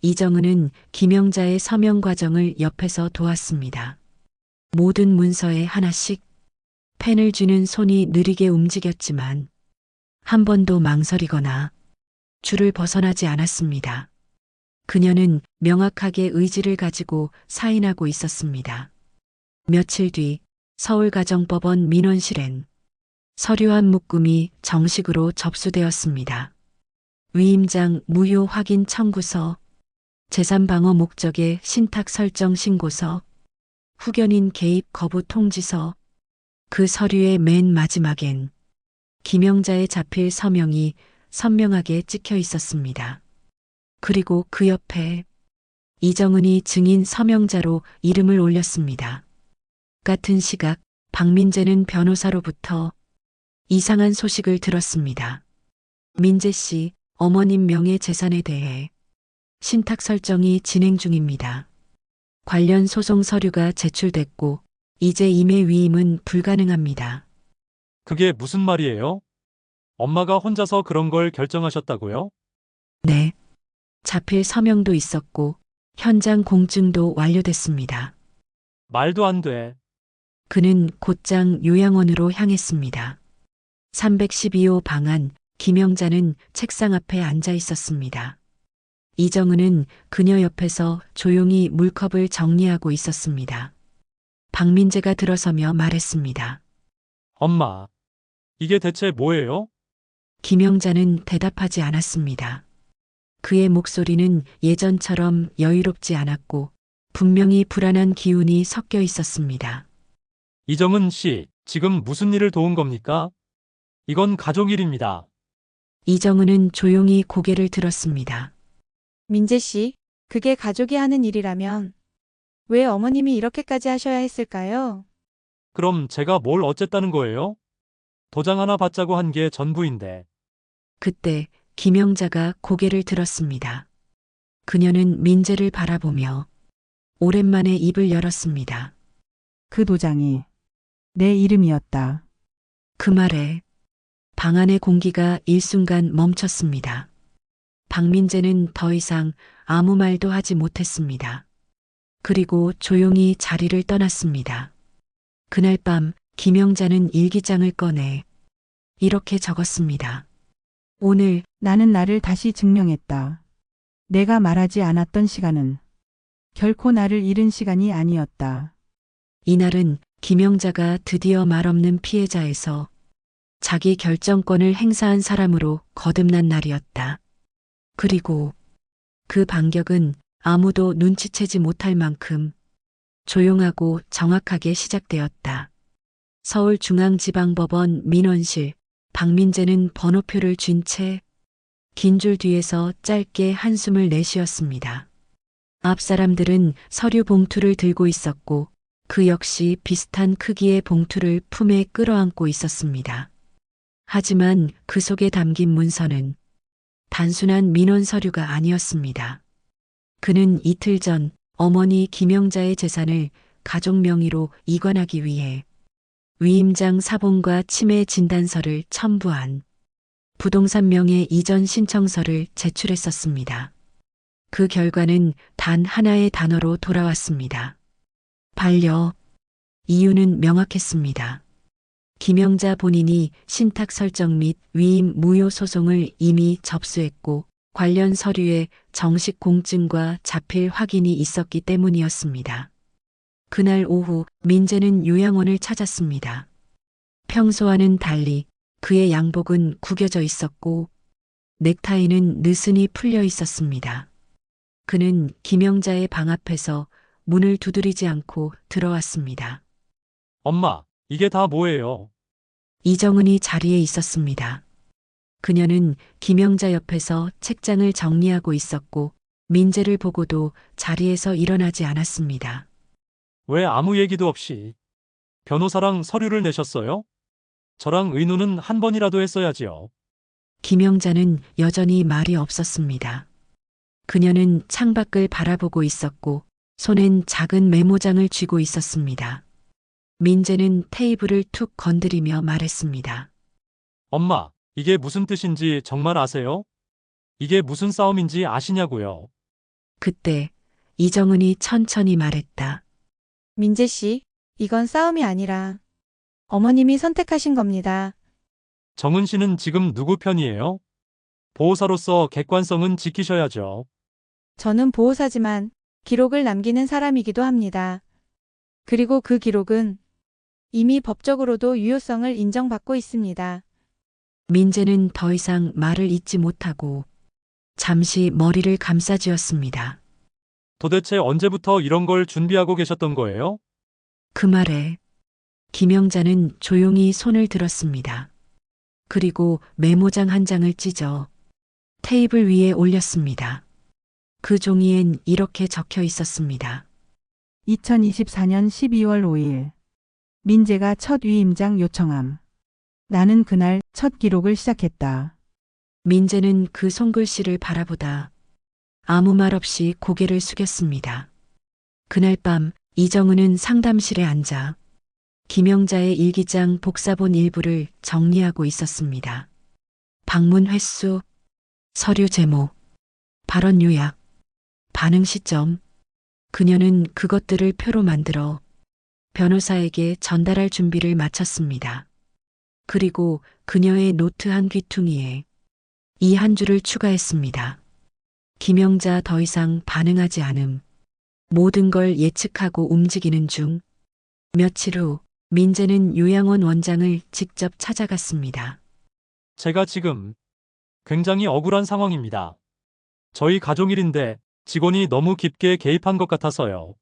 이정은은 김영자의 서명 과정을 옆에서 도왔습니다. 모든 문서에 하나씩 펜을 쥐는 손이 느리게 움직였지만 한 번도 망설이거나 줄을 벗어나지 않았습니다. 그녀는 명확하게 의지를 가지고 사인하고 있었습니다. 며칠 뒤 서울가정법원 민원실엔 서류 한 묶음이 정식으로 접수되었습니다. 위임장 무효 확인 청구서, 재산방어 목적의 신탁 설정 신고서, 후견인 개입 거부 통지서, 그 서류의 맨 마지막엔 김영자의 자필 서명이 선명하게 찍혀 있었습니다. 그리고 그 옆에 이정은이 증인 서명자로 이름을 올렸습니다. 같은 시각 박민재는 변호사로부터 이상한 소식을 들었습니다. 민재 씨, 어머님 명의 재산에 대해 신탁 설정이 진행 중입니다. 관련 소송 서류가 제출됐고 이제 임의 위임은 불가능합니다. 그게 무슨 말이에요? 엄마가 혼자서 그런 걸 결정하셨다고요? 네. 자필 서명도 있었고 현장 공증도 완료됐습니다. 말도 안 돼. 그는 곧장 요양원으로 향했습니다. 312호 방 안 김영자는 책상 앞에 앉아 있었습니다. 이정은은 그녀 옆에서 조용히 물컵을 정리하고 있었습니다. 박민재가 들어서며 말했습니다. 엄마, 이게 대체 뭐예요? 김영자는 대답하지 않았습니다. 그의 목소리는 예전처럼 여유롭지 않았고 분명히 불안한 기운이 섞여 있었습니다. 이정은 씨, 지금 무슨 일을 도운 겁니까? 이건 가족 일입니다. 이정은은 조용히 고개를 들었습니다. 민재 씨, 그게 가족이 하는 일이라면 왜 어머님이 이렇게까지 하셔야 했을까요? 그럼 제가 뭘 어쨌다는 거예요? 도장 하나 받자고 한 게 전부인데. 그때 김영자가 고개를 들었습니다. 그녀는 민재를 바라보며 오랜만에 입을 열었습니다. 그 도장이 내 이름이었다. 그 말에 방 안의 공기가 일순간 멈췄습니다. 박민재는 더 이상 아무 말도 하지 못했습니다. 그리고 조용히 자리를 떠났습니다. 그날 밤 김영자는 일기장을 꺼내 이렇게 적었습니다. 오늘 나는 나를 다시 증명했다. 내가 말하지 않았던 시간은 결코 나를 잃은 시간이 아니었다. 이날은 김영자가 드디어 말없는 피해자에서 자기 결정권을 행사한 사람으로 거듭난 날이었다. 그리고 그 반격은 아무도 눈치채지 못할 만큼 조용하고 정확하게 시작되었다. 서울중앙지방법원 민원실, 박민재는 번호표를 쥔 채 긴 줄 뒤에서 짧게 한숨을 내쉬었습니다. 앞 사람들은 서류 봉투를 들고 있었고 그 역시 비슷한 크기의 봉투를 품에 끌어안고 있었습니다. 하지만 그 속에 담긴 문서는 단순한 민원 서류가 아니었습니다. 그는 이틀 전 어머니 김영자의 재산을 가족 명의로 이관하기 위해 위임장 사본과 치매 진단서를 첨부한 부동산 명의 이전 신청서를 제출했었습니다. 그 결과는 단 하나의 단어로 돌아왔습니다. 반려. 이유는 명확했습니다. 김영자 본인이 신탁 설정 및 위임 무효 소송을 이미 접수했고 관련 서류에 정식 공증과 자필 확인이 있었기 때문이었습니다. 그날 오후 민재는 요양원을 찾았습니다. 평소와는 달리 그의 양복은 구겨져 있었고 넥타이는 느슨히 풀려 있었습니다. 그는 김영자의 방 앞에서 문을 두드리지 않고 들어왔습니다. 엄마, 이게 다 뭐예요? 이정은이 자리에 있었습니다. 그녀는 김영자 옆에서 책장을 정리하고 있었고 민재를 보고도 자리에서 일어나지 않았습니다. 왜 아무 얘기도 없이? 변호사랑 서류를 내셨어요? 저랑 의논은 한 번이라도 했어야지요. 김영자는 여전히 말이 없었습니다. 그녀는 창밖을 바라보고 있었고 손엔 작은 메모장을 쥐고 있었습니다. 민재는 테이블을 툭 건드리며 말했습니다. 엄마, 이게 무슨 뜻인지 정말 아세요? 이게 무슨 싸움인지 아시냐고요. 그때 이정은이 천천히 말했다. 민재 씨, 이건 싸움이 아니라 어머님이 선택하신 겁니다. 정은 씨는 지금 누구 편이에요? 보호사로서 객관성은 지키셔야죠. 저는 보호사지만 기록을 남기는 사람이기도 합니다. 그리고 그 기록은 이미 법적으로도 유효성을 인정받고 있습니다. 민재는 더 이상 말을 잇지 못하고 잠시 머리를 감싸쥐었습니다. 도대체 언제부터 이런 걸 준비하고 계셨던 거예요? 그 말에 김영자는 조용히 손을 들었습니다. 그리고 메모장 한 장을 찢어 테이블 위에 올렸습니다. 그 종이엔 이렇게 적혀 있었습니다. 2024년 12월 5일. 민재가 첫 위임장 요청함. 나는 그날 첫 기록을 시작했다. 민재는 그 손글씨를 바라보다 아무 말 없이 고개를 숙였습니다. 그날 밤 이정은은 상담실에 앉아 김영자의 일기장 복사본 일부를 정리하고 있었습니다. 방문 횟수, 서류 제목, 발언 요약, 반응 시점. 그녀는 그것들을 표로 만들어 변호사에게 전달할 준비를 마쳤습니다. 그리고 그녀의 노트 한 귀퉁이에 이 한 줄을 추가했습니다. 김영자 더 이상 반응하지 않음. 모든 걸 예측하고 움직이는 중. 며칠 후 민재는 요양원 원장을 직접 찾아갔습니다. 제가 지금 굉장히 억울한 상황입니다. 저희 가족 일인데 직원이 너무 깊게 개입한 것 같아서요.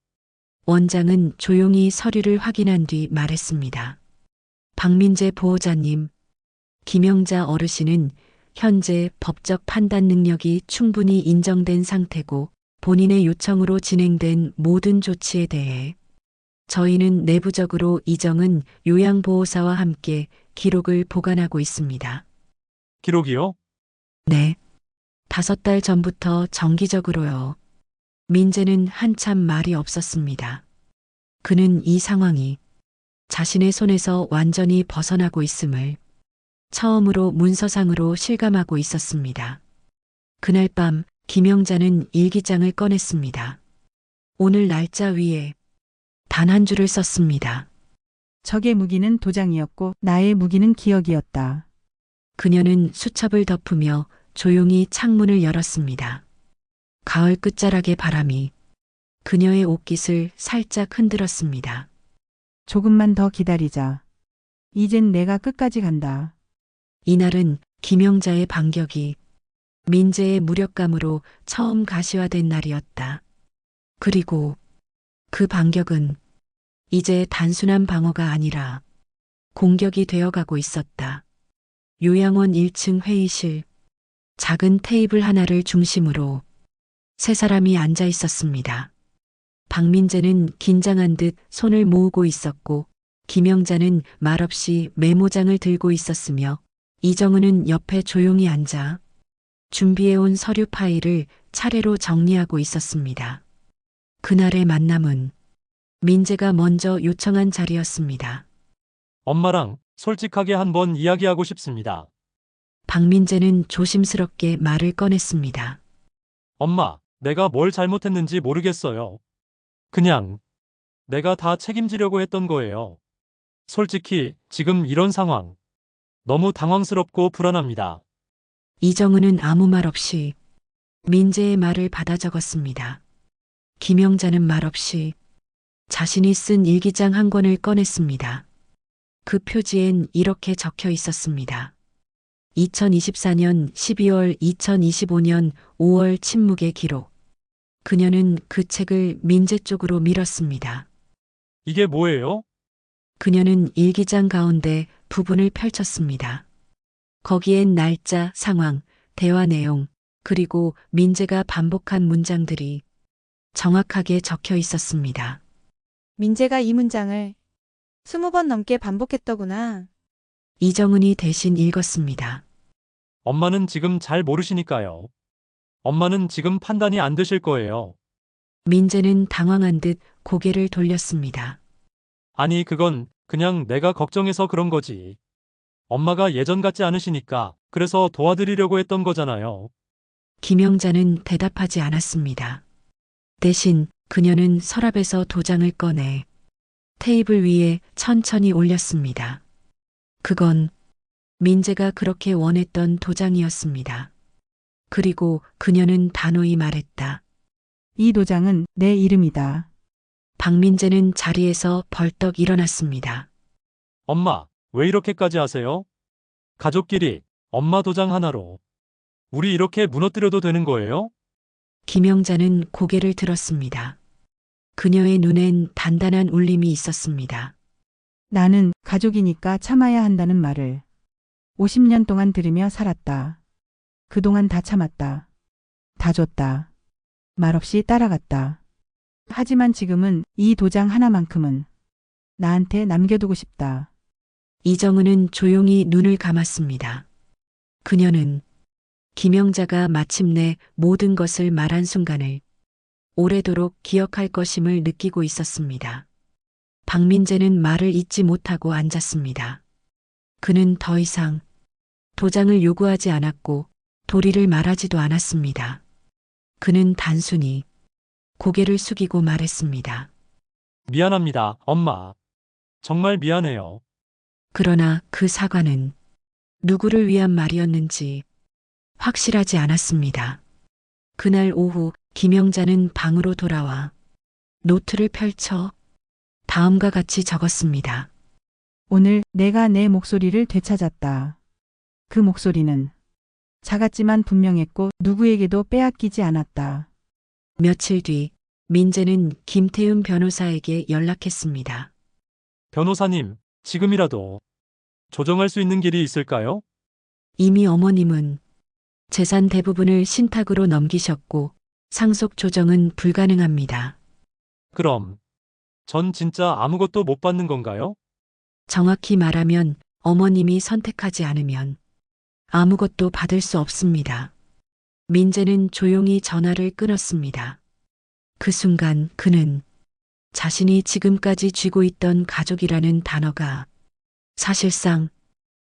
원장은 조용히 서류를 확인한 뒤 말했습니다. 박민재 보호자님, 김영자 어르신은 현재 법적 판단 능력이 충분히 인정된 상태고 본인의 요청으로 진행된 모든 조치에 대해 저희는 내부적으로 이정은 요양보호사와 함께 기록을 보관하고 있습니다. 기록이요? 네. 5달 전부터 정기적으로요. 민재는 한참 말이 없었습니다. 그는 이 상황이 자신의 손에서 완전히 벗어나고 있음을 처음으로 문서상으로 실감하고 있었습니다. 그날 밤 김영자는 일기장을 꺼냈습니다. 오늘 날짜 위에 단 한 줄을 썼습니다. 적의 무기는 도장이었고 나의 무기는 기억이었다. 그녀는 수첩을 덮으며 조용히 창문을 열었습니다. 가을 끝자락의 바람이 그녀의 옷깃을 살짝 흔들었습니다. 조금만 더 기다리자. 이젠 내가 끝까지 간다. 이날은 김영자의 반격이 민재의 무력감으로 처음 가시화된 날이었다. 그리고 그 반격은 이제 단순한 방어가 아니라 공격이 되어가고 있었다. 요양원 1층 회의실, 작은 테이블 하나를 중심으로 세 사람이 앉아 있었습니다. 박민재는 긴장한 듯 손을 모으고 있었고 김영자는 말없이 메모장을 들고 있었으며 이정은은 옆에 조용히 앉아 준비해온 서류 파일을 차례로 정리하고 있었습니다. 그날의 만남은 민재가 먼저 요청한 자리였습니다. 엄마랑 솔직하게 한번 이야기하고 싶습니다. 박민재는 조심스럽게 말을 꺼냈습니다. 엄마, 내가 뭘 잘못했는지 모르겠어요. 그냥 내가 다 책임지려고 했던 거예요. 솔직히 지금 이런 상황 너무 당황스럽고 불안합니다. 이정은은 아무 말 없이 민재의 말을 받아 적었습니다. 김영자는 말 없이 자신이 쓴 일기장 한 권을 꺼냈습니다. 그 표지엔 이렇게 적혀 있었습니다. 2024년 12월 2025년 5월 침묵의 기록. 그녀는 그 책을 민재 쪽으로 밀었습니다. 이게 뭐예요? 그녀는 일기장 가운데 부분을 펼쳤습니다. 거기엔 날짜, 상황, 대화 내용, 그리고 민재가 반복한 문장들이 정확하게 적혀 있었습니다. 민재가 이 문장을 20번 넘게 반복했더구나. 이정은이 대신 읽었습니다. 엄마는 지금 잘 모르시니까요. 엄마는 지금 판단이 안 되실 거예요. 민재는 당황한 듯 고개를 돌렸습니다. 아니, 그건 그냥 내가 걱정해서 그런 거지. 엄마가 예전 같지 않으시니까 그래서 도와드리려고 했던 거잖아요. 김영자는 대답하지 않았습니다. 대신 그녀는 서랍에서 도장을 꺼내 테이블 위에 천천히 올렸습니다. 그건 민재가 그렇게 원했던 도장이었습니다. 그리고 그녀는 단호히 말했다. 이 도장은 내 이름이다. 박민재는 자리에서 벌떡 일어났습니다. 엄마, 왜 이렇게까지 하세요? 가족끼리 엄마 도장 하나로 우리 이렇게 무너뜨려도 되는 거예요? 김영자는 고개를 들었습니다. 그녀의 눈엔 단단한 울림이 있었습니다. 나는 가족이니까 참아야 한다는 말을 50년 동안 들으며 살았다. 그동안 다 참았다. 다 줬다. 말없이 따라갔다. 하지만 지금은 이 도장 하나만큼은 나한테 남겨두고 싶다. 이정은은 조용히 눈을 감았습니다. 그녀는 김영자가 마침내 모든 것을 말한 순간을 오래도록 기억할 것임을 느끼고 있었습니다. 박민재는 말을 잇지 못하고 앉았습니다. 그는 더 이상 도장을 요구하지 않았고 도리를 말하지도 않았습니다. 그는 단순히 고개를 숙이고 말했습니다. 미안합니다, 엄마. 정말 미안해요. 그러나 그 사과는 누구를 위한 말이었는지 확실하지 않았습니다. 그날 오후 김영자는 방으로 돌아와 노트를 펼쳐 다음과 같이 적었습니다. 오늘 내가 내 목소리를 되찾았다. 그 목소리는 작았지만 분명했고 누구에게도 빼앗기지 않았다. 며칠 뒤 민재는 김태훈 변호사에게 연락했습니다. 변호사님, 지금이라도 조정할 수 있는 길이 있을까요? 이미 어머님은 재산 대부분을 신탁으로 넘기셨고 상속 조정은 불가능합니다. 그럼 전 진짜 아무것도 못 받는 건가요? 정확히 말하면 어머님이 선택하지 않으면 아무것도 받을 수 없습니다. 민재는 조용히 전화를 끊었습니다. 그 순간 그는 자신이 지금까지 쥐고 있던 가족이라는 단어가 사실상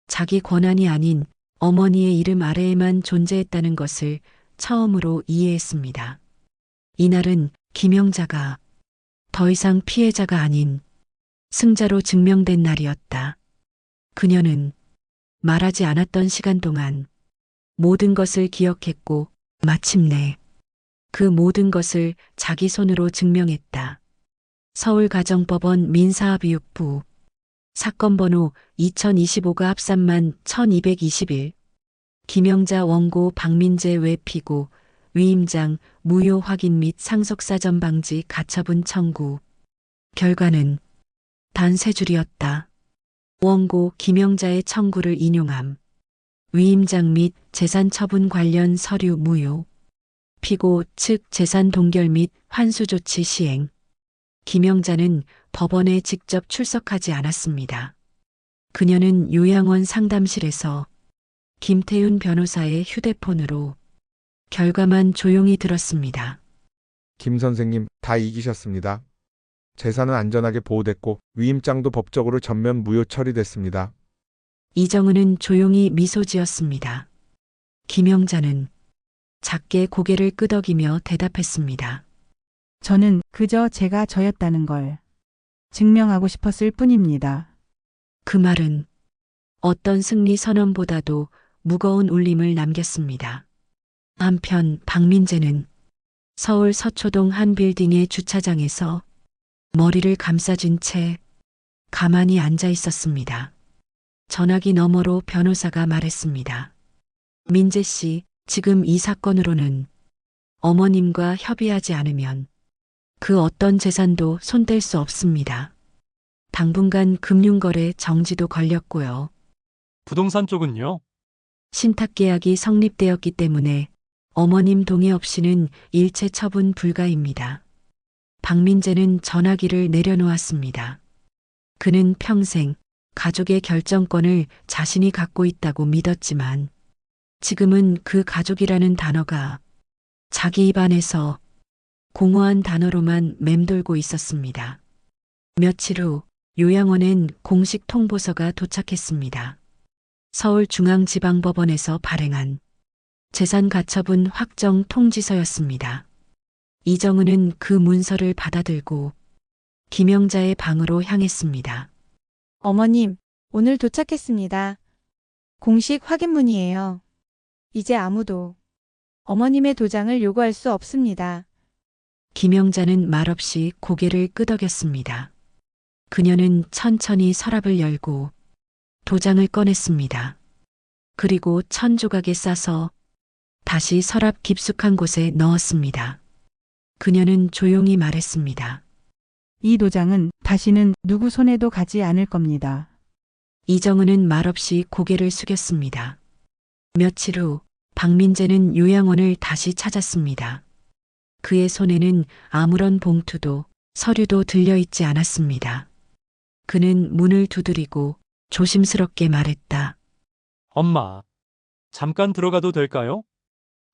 자기 권한이 아닌 어머니의 이름 아래에만 존재했다는 것을 처음으로 이해했습니다. 이날은 김영자가 더 이상 피해자가 아닌 승자로 증명된 날이었다. 그녀는 말하지 않았던 시간 동안 모든 것을 기억했고 마침내 그 모든 것을 자기 손으로 증명했다. 서울가정법원 민사합의육부 사건 번호 2025가 합산만 1221 김영자 원고 박민재 외피고 위임장 무효 확인 및 상속사전 방지 가처분 청구. 결과는 단 3줄이었다. 원고 김영자의 청구를 인용함. 위임장 및 재산 처분 관련 서류 무효. 피고 측 재산 동결 및 환수 조치 시행. 김영자는 법원에 직접 출석하지 않았습니다. 그녀는 요양원 상담실에서 김태훈 변호사의 휴대폰으로 결과만 조용히 들었습니다. 김 선생님, 다 이기셨습니다. 재산은 안전하게 보호됐고 위임장도 법적으로 전면 무효 처리됐습니다. 이정은은 조용히 미소 지었습니다. 김영자는 작게 고개를 끄덕이며 대답했습니다. 저는 그저 제가 저였다는 걸 증명하고 싶었을 뿐입니다. 그 말은 어떤 승리 선언보다도 무거운 울림을 남겼습니다. 한편 박민재는 서울 서초동 한 빌딩의 주차장에서 머리를 감싸준 채 가만히 앉아 있었습니다. 전화기 너머로 변호사가 말했습니다. 민재 씨, 지금 이 사건으로는 어머님과 협의하지 않으면 그 어떤 재산도 손댈 수 없습니다. 당분간 금융거래 정지도 걸렸고요. 부동산 쪽은요? 신탁계약이 성립되었기 때문에 어머님 동의 없이는 일체 처분 불가입니다. 박민재는 전화기를 내려놓았습니다. 그는 평생 가족의 결정권을 자신이 갖고 있다고 믿었지만 지금은 그 가족이라는 단어가 자기 입안에서 공허한 단어로만 맴돌고 있었습니다. 며칠 후 요양원엔 공식 통보서가 도착했습니다. 서울중앙지방법원에서 발행한 재산가처분 확정 통지서였습니다. 이정은은 그 문서를 받아들고 김영자의 방으로 향했습니다. 어머님, 오늘 도착했습니다. 공식 확인문이에요. 이제 아무도 어머님의 도장을 요구할 수 없습니다. 김영자는 말없이 고개를 끄덕였습니다. 그녀는 천천히 서랍을 열고 도장을 꺼냈습니다. 그리고 천조각에 싸서 다시 서랍 깊숙한 곳에 넣었습니다. 그녀는 조용히 말했습니다. 이 도장은 다시는 누구 손에도 가지 않을 겁니다. 이정은은 말없이 고개를 숙였습니다. 며칠 후 박민재는 요양원을 다시 찾았습니다. 그의 손에는 아무런 봉투도 서류도 들려있지 않았습니다. 그는 문을 두드리고 조심스럽게 말했다. 엄마, 잠깐 들어가도 될까요?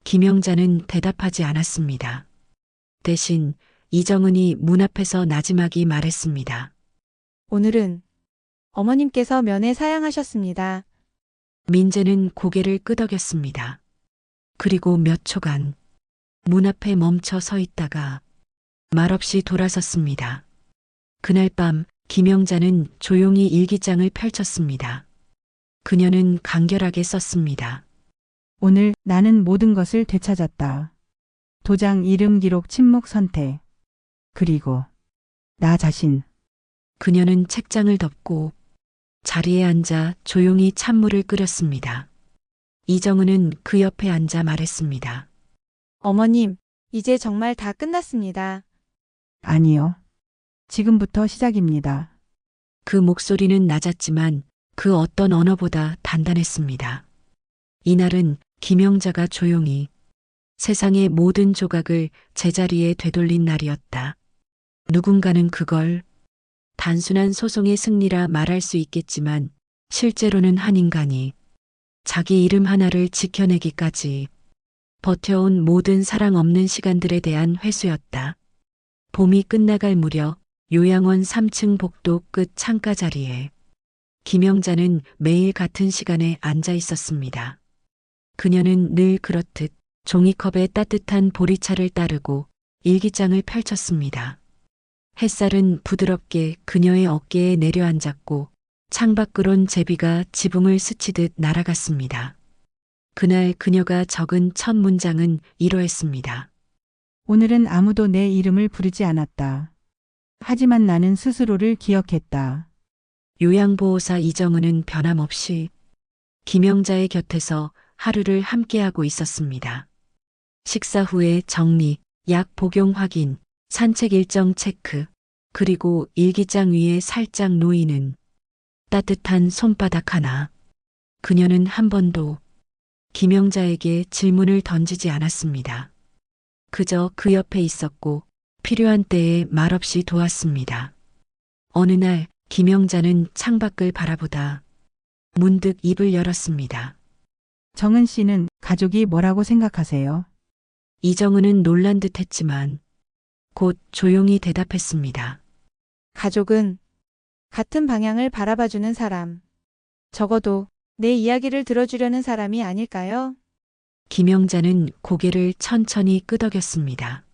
김영자는 대답하지 않았습니다. 대신 이정은이 문 앞에서 나지막이 말했습니다. 오늘은 어머님께서 면회 사양하셨습니다. 민재는 고개를 끄덕였습니다. 그리고 몇 초간 문 앞에 멈춰 서 있다가 말없이 돌아섰습니다. 그날 밤 김영자는 조용히 일기장을 펼쳤습니다. 그녀는 간결하게 썼습니다. 오늘 나는 모든 것을 되찾았다. 도장 이름 기록 침묵 선택. 그리고 나 자신. 그녀는 책장을 덮고 자리에 앉아 조용히 찬물을 끓였습니다. 이정은은 그 옆에 앉아 말했습니다. 어머님, 이제 정말 다 끝났습니다. 아니요. 지금부터 시작입니다. 그 목소리는 낮았지만 그 어떤 언어보다 단단했습니다. 이날은 김영자가 조용히 세상의 모든 조각을 제자리에 되돌린 날이었다. 누군가는 그걸 단순한 소송의 승리라 말할 수 있겠지만 실제로는 한 인간이 자기 이름 하나를 지켜내기까지 버텨온 모든 사랑 없는 시간들에 대한 회수였다. 봄이 끝나갈 무렵 요양원 3층 복도 끝 창가 자리에 김영자는 매일 같은 시간에 앉아 있었습니다. 그녀는 늘 그렇듯 종이컵에 따뜻한 보리차를 따르고 일기장을 펼쳤습니다. 햇살은 부드럽게 그녀의 어깨에 내려앉았고 창밖으론 제비가 지붕을 스치듯 날아갔습니다. 그날 그녀가 적은 첫 문장은 이러했습니다. 오늘은 아무도 내 이름을 부르지 않았다. 하지만 나는 스스로를 기억했다. 요양보호사 이정은은 변함없이 김영자의 곁에서 하루를 함께하고 있었습니다. 식사 후에 정리, 약 복용 확인, 산책 일정 체크, 그리고 일기장 위에 살짝 놓이는 따뜻한 손바닥 하나. 그녀는 한 번도 김영자에게 질문을 던지지 않았습니다. 그저 그 옆에 있었고 필요한 때에 말없이 도왔습니다. 어느 날 김영자는 창밖을 바라보다 문득 입을 열었습니다. 정은 씨는 가족이 뭐라고 생각하세요? 이정은은 놀란 듯 했지만 곧 조용히 대답했습니다. 가족은 같은 방향을 바라봐주는 사람. 적어도 내 이야기를 들어주려는 사람이 아닐까요? 김영자는 고개를 천천히 끄덕였습니다.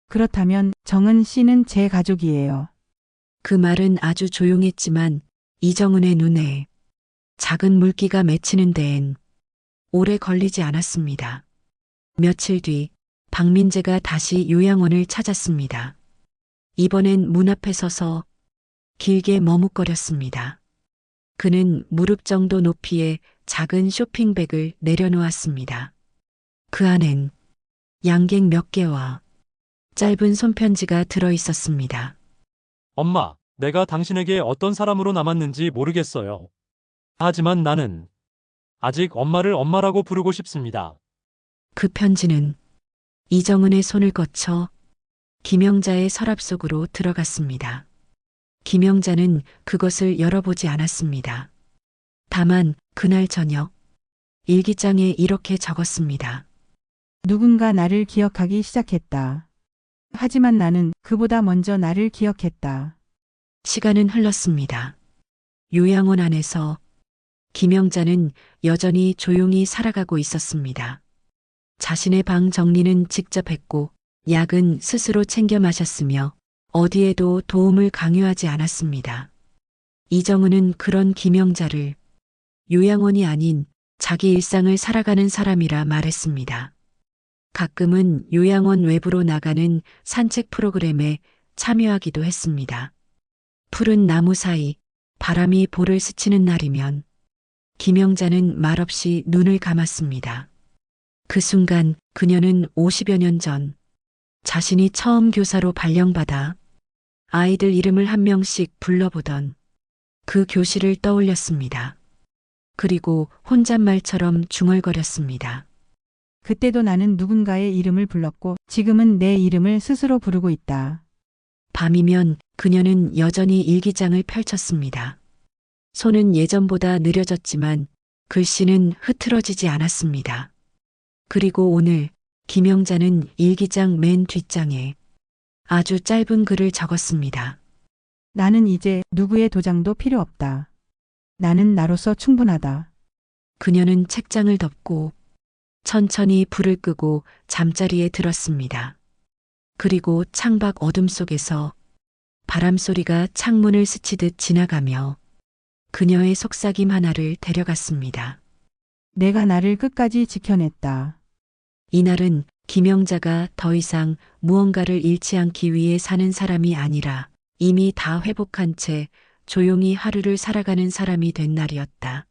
그렇다면 정은 씨는 제 가족이에요. 그 말은 아주 조용했지만 이정은의 눈에 작은 물기가 맺히는 데엔 오래 걸리지 않았습니다. 며칠 뒤 박민재가 다시 요양원을 찾았습니다. 이번엔 문 앞에 서서 길게 머뭇거렸습니다. 그는 무릎 정도 높이의 작은 쇼핑백을 내려놓았습니다. 그 안엔 양갱 몇 개와 짧은 손편지가 들어 있었습니다. 엄마, 내가 당신에게 어떤 사람으로 남았는지 모르겠어요. 하지만 나는 아직 엄마를 엄마라고 부르고 싶습니다. 그 편지는 이정은의 손을 거쳐 김영자의 서랍 속으로 들어갔습니다. 김영자는 그것을 열어보지 않았습니다. 다만 그날 저녁 일기장에 이렇게 적었습니다. 누군가 나를 기억하기 시작했다. 하지만 나는 그보다 먼저 나를 기억했다. 시간은 흘렀습니다. 요양원 안에서 김영자는 여전히 조용히 살아가고 있었습니다. 자신의 방 정리는 직접 했고 약은 스스로 챙겨 마셨으며 어디에도 도움을 강요하지 않았습니다. 이정은은 그런 김영자를 요양원이 아닌 자기 일상을 살아가는 사람이라 말했습니다. 가끔은 요양원 외부로 나가는 산책 프로그램에 참여하기도 했습니다. 푸른 나무 사이 바람이 볼을 스치는 날이면 김영자는 말없이 눈을 감았습니다. 그 순간 그녀는 50여 년 전 자신이 처음 교사로 발령받아 아이들 이름을 한 명씩 불러보던 그 교실을 떠올렸습니다. 그리고 혼잣말처럼 중얼거렸습니다. 그때도 나는 누군가의 이름을 불렀고 지금은 내 이름을 스스로 부르고 있다. 밤이면 그녀는 여전히 일기장을 펼쳤습니다. 손은 예전보다 느려졌지만 글씨는 흐트러지지 않았습니다. 그리고 오늘 김영자는 일기장 맨 뒷장에 아주 짧은 글을 적었습니다. 나는 이제 누구의 도장도 필요 없다. 나는 나로서 충분하다. 그녀는 책장을 덮고 천천히 불을 끄고 잠자리에 들었습니다. 그리고 창밖 어둠 속에서 바람 소리가 창문을 스치듯 지나가며 그녀의 속삭임 하나를 데려갔습니다. 내가 나를 끝까지 지켜냈다. 이날은 김영자가 더 이상 무언가를 잃지 않기 위해 사는 사람이 아니라 이미 다 회복한 채 조용히 하루를 살아가는 사람이 된 날이었다.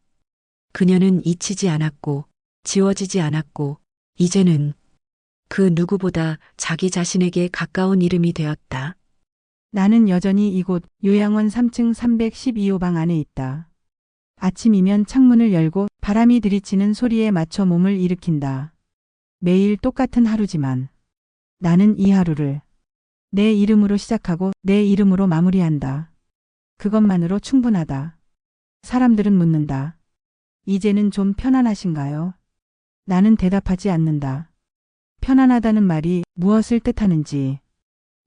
그녀는 잊히지 않았고 지워지지 않았고 이제는 그 누구보다 자기 자신에게 가까운 이름이 되었다. 나는 여전히 이곳 요양원 3층 312호방 안에 있다. 아침이면 창문을 열고 바람이 들이치는 소리에 맞춰 몸을 일으킨다. 매일 똑같은 하루지만 나는 이 하루를 내 이름으로 시작하고 내 이름으로 마무리한다. 그것만으로 충분하다. 사람들은 묻는다. 이제는 좀 편안하신가요? 나는 대답하지 않는다. 편안하다는 말이 무엇을 뜻하는지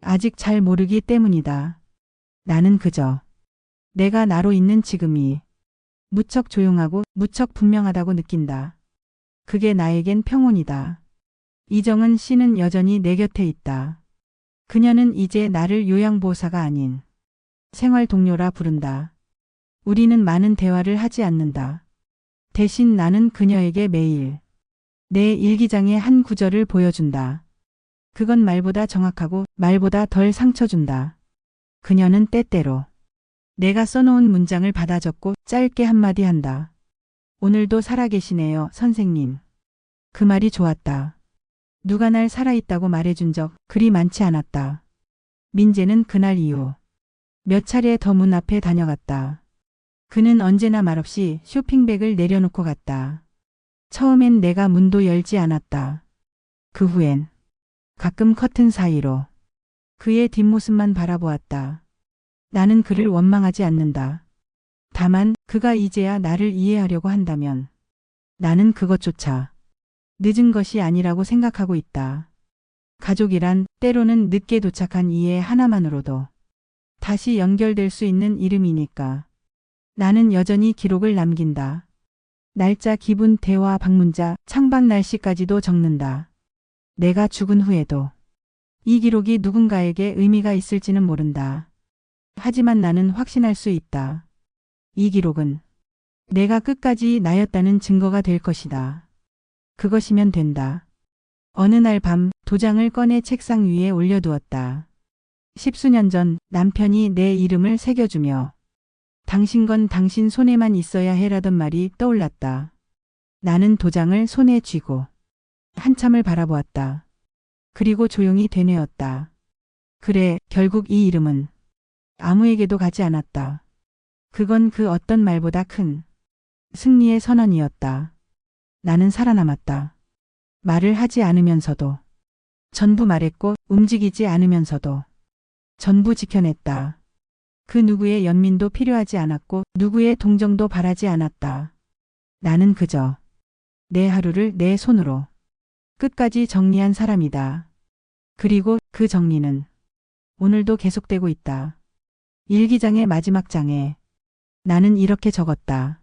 아직 잘 모르기 때문이다. 나는 그저 내가 나로 있는 지금이 무척 조용하고 무척 분명하다고 느낀다. 그게 나에겐 평온이다. 이정은 씨는 여전히 내 곁에 있다. 그녀는 이제 나를 요양보호사가 아닌 생활 동료라 부른다. 우리는 많은 대화를 하지 않는다. 대신 나는 그녀에게 매일 내 일기장의 한 구절을 보여준다. 그건 말보다 정확하고 말보다 덜 상처 준다. 그녀는 때때로 내가 써놓은 문장을 받아 적고 짧게 한마디 한다. 오늘도 살아계시네요, 선생님. 그 말이 좋았다. 누가 날 살아있다고 말해준 적 그리 많지 않았다. 민재는 그날 이후 몇 차례 더 문 앞에 다녀갔다. 그는 언제나 말없이 쇼핑백을 내려놓고 갔다. 처음엔 내가 문도 열지 않았다. 그 후엔 가끔 커튼 사이로 그의 뒷모습만 바라보았다. 나는 그를 원망하지 않는다. 다만 그가 이제야 나를 이해하려고 한다면 나는 그것조차 늦은 것이 아니라고 생각하고 있다. 가족이란 때로는 늦게 도착한 이해 하나만으로도 다시 연결될 수 있는 이름이니까. 나는 여전히 기록을 남긴다. 날짜, 기분, 대화, 방문자, 창밖 날씨까지도 적는다. 내가 죽은 후에도 이 기록이 누군가에게 의미가 있을지는 모른다. 하지만 나는 확신할 수 있다. 이 기록은 내가 끝까지 나였다는 증거가 될 것이다. 그것이면 된다. 어느 날 밤 도장을 꺼내 책상 위에 올려두었다. 10수년 전 남편이 내 이름을 새겨주며 당신 건 당신 손에만 있어야 해라던 말이 떠올랐다. 나는 도장을 손에 쥐고 한참을 바라보았다. 그리고 조용히 되뇌었다. 그래, 결국 이 이름은 아무에게도 가지 않았다. 그건 그 어떤 말보다 큰 승리의 선언이었다. 나는 살아남았다. 말을 하지 않으면서도 전부 말했고 움직이지 않으면서도 전부 지켜냈다. 그 누구의 연민도 필요하지 않았고 누구의 동정도 바라지 않았다. 나는 그저 내 하루를 내 손으로 끝까지 정리한 사람이다. 그리고 그 정리는 오늘도 계속되고 있다. 일기장의 마지막 장에 나는 이렇게 적었다.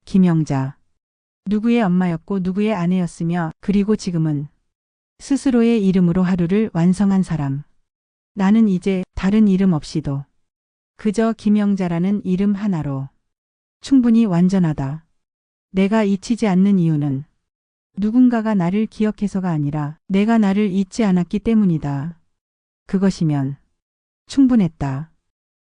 김영자. 누구의 엄마였고 누구의 아내였으며 그리고 지금은 스스로의 이름으로 하루를 완성한 사람. 나는 이제 다른 이름 없이도 그저 김영자라는 이름 하나로 충분히 완전하다. 내가 잊히지 않는 이유는 누군가가 나를 기억해서가 아니라 내가 나를 잊지 않았기 때문이다. 그것이면 충분했다.